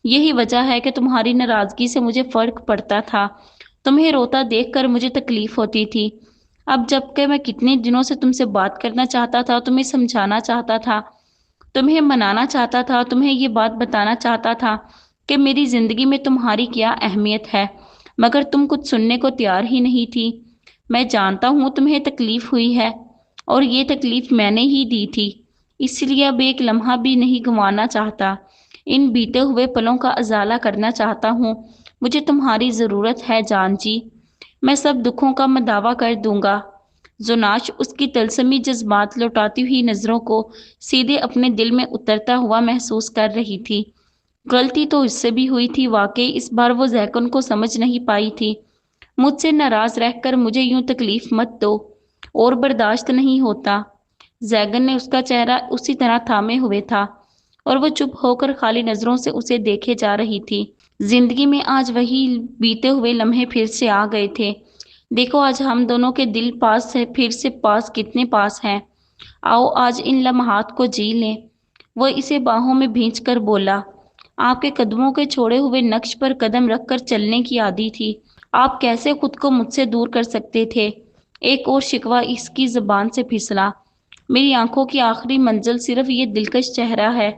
[SPEAKER 1] یہی وجہ ہے کہ تمہاری ناراضگی سے مجھے فرق پڑتا تھا۔ تمہیں روتا دیکھ کر مجھے تکلیف ہوتی تھی۔ اب جب کہ میں کتنے دنوں سے تم سے بات کرنا چاہتا تھا، تمہیں سمجھانا چاہتا تھا، تمہیں منانا چاہتا تھا، تمہیں یہ بات بتانا چاہتا تھا کہ میری زندگی میں تمہاری کیا اہمیت ہے، مگر تم کچھ سننے کو تیار ہی نہیں تھی۔ میں جانتا ہوں تمہیں تکلیف ہوئی ہے، اور یہ تکلیف میں نے ہی دی تھی، اس لیے اب ایک لمحہ بھی نہیں گنوانا چاہتا۔ ان بیتے ہوئے پلوں کا ازالہ کرنا چاہتا ہوں۔ مجھے تمہاری ضرورت ہے جان جی۔ میں سب دکھوں کا مداوع کر دوں گا۔ زناش اس کی طلسمی جذبات لوٹاتی ہوئی نظروں کو سیدھے اپنے دل میں اترتا ہوا محسوس کر رہی تھی۔ غلطی تو اس سے بھی ہوئی تھی، واقعی اس بار وہ زیکن کو سمجھ نہیں پائی تھی۔ مجھ سے ناراض رہ کر مجھے یوں تکلیف مت دو، اور برداشت نہیں ہوتا۔ زیگن نے اس کا چہرہ اسی طرح تھامے ہوئے تھا، اور وہ چپ ہو کر خالی نظروں سے اسے دیکھے جا رہی تھی۔ زندگی میں آج وہی بیتے ہوئے لمحے پھر سے آ گئے تھے۔ دیکھو آج ہم دونوں کے دل پاس سے پھر سے پاس کتنے پاس ہیں۔ آؤ آج ان لمحات کو جی لیں۔ وہ اسے باہوں میں بھینچ کر بولا۔ آپ کے قدموں کے چھوڑے ہوئے نقش پر قدم رکھ کر چلنے کی عادی تھی۔ آپ کیسے خود کو مجھ سے دور کر سکتے تھے؟ ایک اور شکوہ اس کی زبان سے پھسلا۔ میری آنکھوں کی آخری منزل صرف یہ دلکش چہرہ ہے۔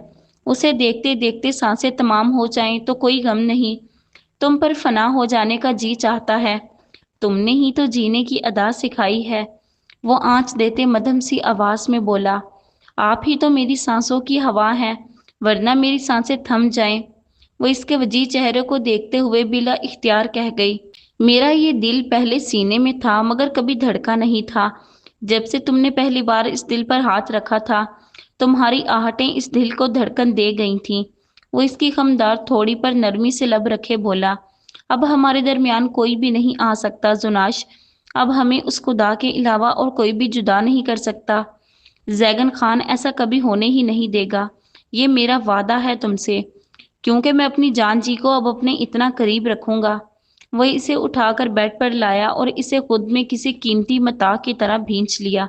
[SPEAKER 1] اسے دیکھتے دیکھتے سانسیں تمام ہو جائیں تو کوئی غم نہیں۔ تم پر فنا ہو جانے کا جی چاہتا ہے۔ تم نے ہی تو جینے کی ادا سکھائی ہے۔ وہ آنچ دیتے مدھم سی آواز میں بولا۔ آپ ہی تو میری سانسوں کی ہوا ہیں، ورنہ میری سانسیں تھم جائیں۔ وہ اس کے وجیح چہرے کو دیکھتے ہوئے بلا اختیار کہہ گئی، میرا یہ دل پہلے سینے میں تھا مگر کبھی دھڑکا نہیں تھا۔ جب سے تم نے پہلی بار اس دل پر ہاتھ رکھا تھا، تمہاری آہٹیں اس دل کو دھڑکن دے گئی تھیں۔ وہ اس کی خمدار تھوڑی پر نرمی سے لب رکھے بولا، اب ہمارے درمیان کوئی بھی نہیں آ سکتا زناش۔ اب ہمیں اس خدا کے علاوہ اور کوئی بھی جدا نہیں کر سکتا۔ زیگن خان ایسا کبھی ہونے ہی نہیں دے گا، یہ میرا وعدہ ہے تم سے، کیونکہ میں اپنی جان جی کو اب اپنے اتنا قریب رکھوں گا۔ وہ اسے اٹھا کر بیڈ پر لایا اور اسے خود میں کسی قیمتی متاع کی طرح بھینچ لیا۔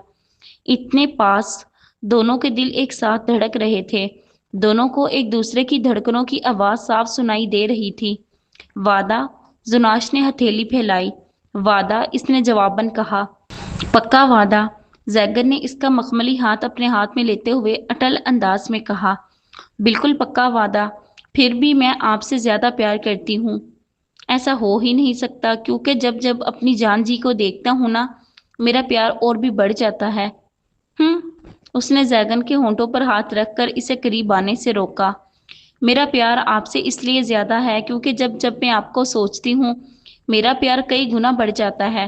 [SPEAKER 1] اتنے پاس، دونوں کے دل ایک ساتھ دھڑک رہے تھے، دونوں کو ایک دوسرے کی دھڑکنوں کی آواز صاف سنائی دے رہی تھی۔ وعدہ؟ زناش نے ہتھیلی پھیلائی۔ وعدہ، اس نے جواباً کہا۔ پکا وعدہ؟ زیگن نے اس کا مخملی ہاتھ اپنے ہاتھ میں لیتے ہوئے اٹل انداز میں کہا۔ بالکل پکا وعدہ، پھر بھی میں آپ سے زیادہ پیار کرتی ہوں۔ ایسا ہو ہی نہیں سکتا، کیونکہ جب جب اپنی جان جی کو دیکھتا ہوں نا، میرا پیار اور بھی بڑھ جاتا ہے۔ اس نے زیگن کے ہونٹوں پر ہاتھ رکھ کر اسے قریب آنے سے روکا۔ میرا پیار آپ سے اس لیے زیادہ ہے کیونکہ جب جب میں آپ کو سوچتی ہوں، میرا پیار کئی گنا بڑھ جاتا ہے۔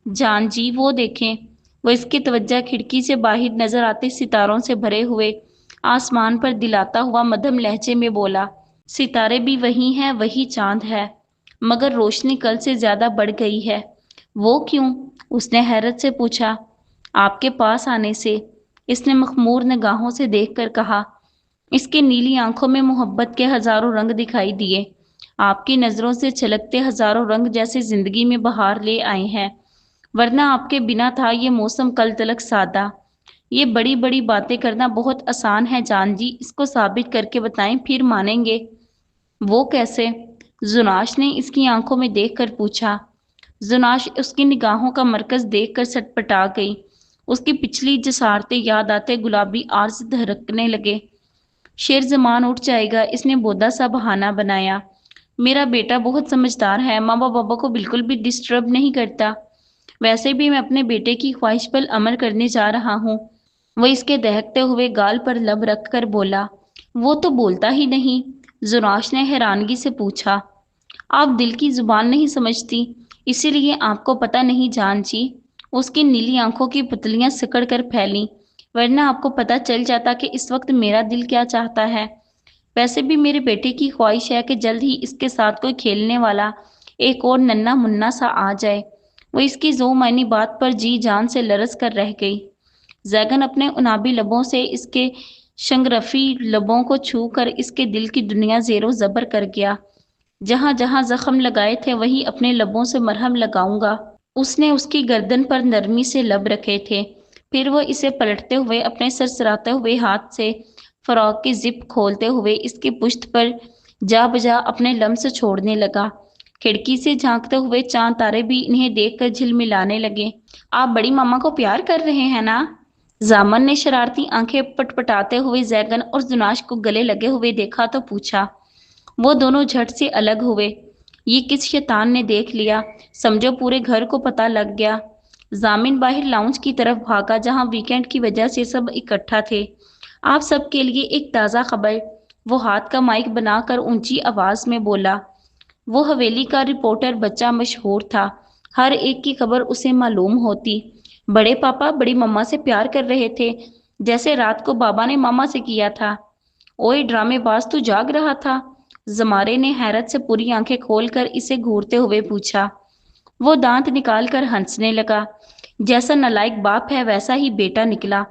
[SPEAKER 1] جان جی، وہ دیکھیں۔ وہ اس کی توجہ کھڑکی سے باہر نظر آتے ستاروں سے بھرے ہوئے آسمان پر دلاتا ہوا مدھم لہجے میں بولا۔ ستارے بھی وہی ہیں، وہی چاند ہے، مگر روشنی کل سے زیادہ بڑھ گئی ہے۔ وہ کیوں؟ اس نے حیرت سے پوچھا۔ آپ کے پاس آنے سے، اس نے مخمور نگاہوں سے دیکھ کر کہا۔ اس کے نیلی آنکھوں میں محبت کے ہزاروں رنگ دکھائی دیے۔ آپ کی نظروں سے چھلکتے ہزاروں رنگ جیسے زندگی میں بہار لے آئے ہیں، ورنہ آپ کے بنا تھا یہ موسم کل تلک سادہ۔ یہ بڑی بڑی باتیں کرنا بہت آسان ہے جان جی، اس کو ثابت کر کے بتائیں، پھر مانیں گے۔ وہ کیسے؟ زناش نے اس کی آنکھوں میں دیکھ کر پوچھا۔ زناش اس کی نگاہوں کا مرکز دیکھ کر سٹپٹا گئی۔ اس کی پچھلی جسارتیں یاد آتے گلابی عارض دھڑکنے لگے۔ شیر زمان اٹھ جائے گا، اس نے بودا سا بہانہ بنایا۔ میرا بیٹا بہت سمجھدار ہے، ماما بابا کو بالکل بھی ڈسٹرب نہیں کرتا۔ ویسے بھی میں اپنے بیٹے کی خواہش پر عمل کرنے جا رہا ہوں۔ وہ اس کے دہکتے ہوئے گال پر لب رکھ کر بولا۔ وہ تو بولتا ہی نہیں؟ زناش نے حیرانگی سے پوچھا۔ آپ دل کی زبان نہیں سمجھتی، اسی لیے آپ کو پتہ نہیں جان جی۔ اس کی نیلی آنکھوں کی پتلیاں سکڑ کر پھیلیں، ورنہ آپ کو پتہ چل جاتا کہ اس وقت میرا دل کیا چاہتا ہے۔ ویسے بھی میرے بیٹے کی خواہش ہے کہ جلد ہی اس کے ساتھ کوئی کھیلنے والا ایک اور ننھا منا سا آ جائے۔ وہ اس کی ذو معنی بات پر جی جان سے لرز کر رہ گئی۔ زیگن اپنے انابی لبوں سے اس کے شنگرفی لبوں کو چھو کر اس کے دل کی دنیا زیر و زبر کر گیا۔ جہاں جہاں زخم لگائے تھے وہیں اپنے لبوں سے مرہم لگاؤں گا۔ اس نے اس کی گردن پر نرمی سے لب رکھے تھے، پھر وہ اسے پلٹتے ہوئے اپنے سرسراتے ہوئے ہاتھ سے فراق کی زپ کھولتے ہوئے اس کی پشت پر جا بجا اپنے لمس چھوڑنے لگا۔ کھڑکی سے جھانکتے ہوئے چاند تارے بھی انہیں دیکھ کر جھلملانے لگے۔ آپ بڑی ماما کو پیار کر رہے ہیں نا؟ زامن نے شرارتی آنکھیں پٹپٹاتے ہوئے زیگن اور زناش کو گلے لگے ہوئے دیکھا تو پوچھا۔ وہ دونوں جھٹ سے الگ ہوئے۔ یہ کس شیطان نے دیکھ لیا؟ سمجھو پورے گھر کو پتہ لگ گیا۔ زامن باہر لاؤنج کی طرف بھاگا جہاں ویکینڈ کی وجہ سے سب اکٹھا تھے۔ آپ سب کے لیے ایک تازہ خبر، وہ ہاتھ کا مائک بنا کر اونچی آواز میں بولا۔ وہ حویلی کا رپورٹر بچہ مشہور تھا، ہر ایک کی خبر اسے معلوم ہوتی۔ بڑے پاپا بڑی مما سے پیار کر رہے تھے، جیسے رات کو بابا نے ماما سے کیا تھا۔ اوئے ڈرامے باز، تو جاگ رہا تھا؟ زمارے نے حیرت سے پوری آنکھیں کھول کر اسے گھورتے ہوئے پوچھا۔ وہ دانت نکال کر ہنسنے لگا۔ جیسا نالائق باپ ہے ویسا ہی بیٹا نکلا۔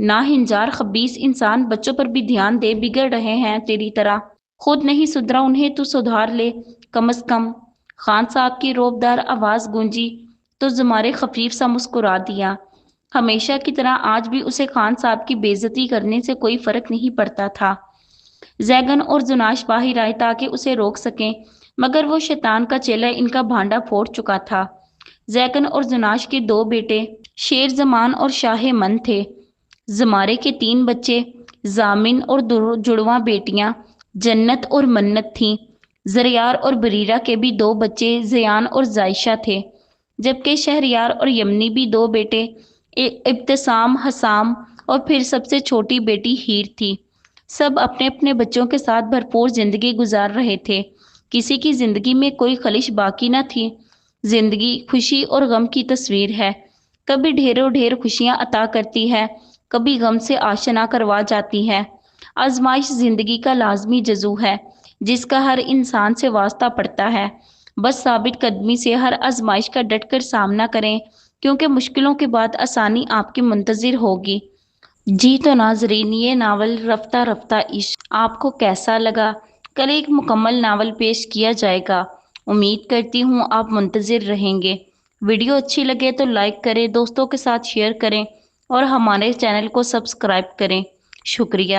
[SPEAKER 1] ناہنجار خبیث انسان بچوں پر بھی دھیان دے، بگڑ رہے ہیں تیری طرح۔ خود نہیں سدھرا، انہیں تو سدھار لے کم از کم۔ خان صاحب کی روبدار آواز گونجی تو زمارے خفیف سا مسکرا دیا۔ ہمیشہ کی طرح آج بھی اسے خان صاحب کی بے عزتی کرنے سے کوئی فرق نہیں پڑتا تھا۔ زیگن اور زناش باہر آئے تاکہ اسے روک سکیں، مگر وہ شیطان کا چیلا ان کا بھانڈا پھوڑ چکا تھا۔ زیگن اور زناش کے دو بیٹے شیر زمان اور شاہ من تھے۔ زمارے کے 3 بچے زامن اور جڑواں بیٹیاں جنت اور منت تھیں۔ زریار اور بریرہ کے بھی 2 بچے زیان اور زائشہ تھے، جبکہ شہریار اور یمنی بھی 2 بیٹے ابتسام، حسام اور پھر سب سے چھوٹی بیٹی ہیر تھی۔ سب اپنے اپنے بچوں کے ساتھ بھرپور زندگی گزار رہے تھے۔ کسی کی زندگی میں کوئی خلش باقی نہ تھی۔ زندگی خوشی اور غم کی تصویر ہے، کبھی ڈھیروں ڈھیر خوشیاں عطا کرتی ہے، کبھی غم سے آشنا کروا جاتی ہے۔ آزمائش زندگی کا لازمی جزو ہے جس کا ہر انسان سے واسطہ پڑتا ہے۔ بس ثابت قدمی سے ہر آزمائش کا ڈٹ کر سامنا کریں، کیونکہ مشکلوں کے بعد آسانی آپ کی منتظر ہوگی۔ جی تو ناظرین، یہ ناول رفتہ رفتہ عشق آپ کو کیسا لگا؟ کل ایک مکمل ناول پیش کیا جائے گا، امید کرتی ہوں آپ منتظر رہیں گے۔ ویڈیو اچھی لگے تو لائک کریں، دوستوں کے ساتھ شیئر کریں اور ہمارے چینل کو سبسکرائب کریں۔ شکریہ۔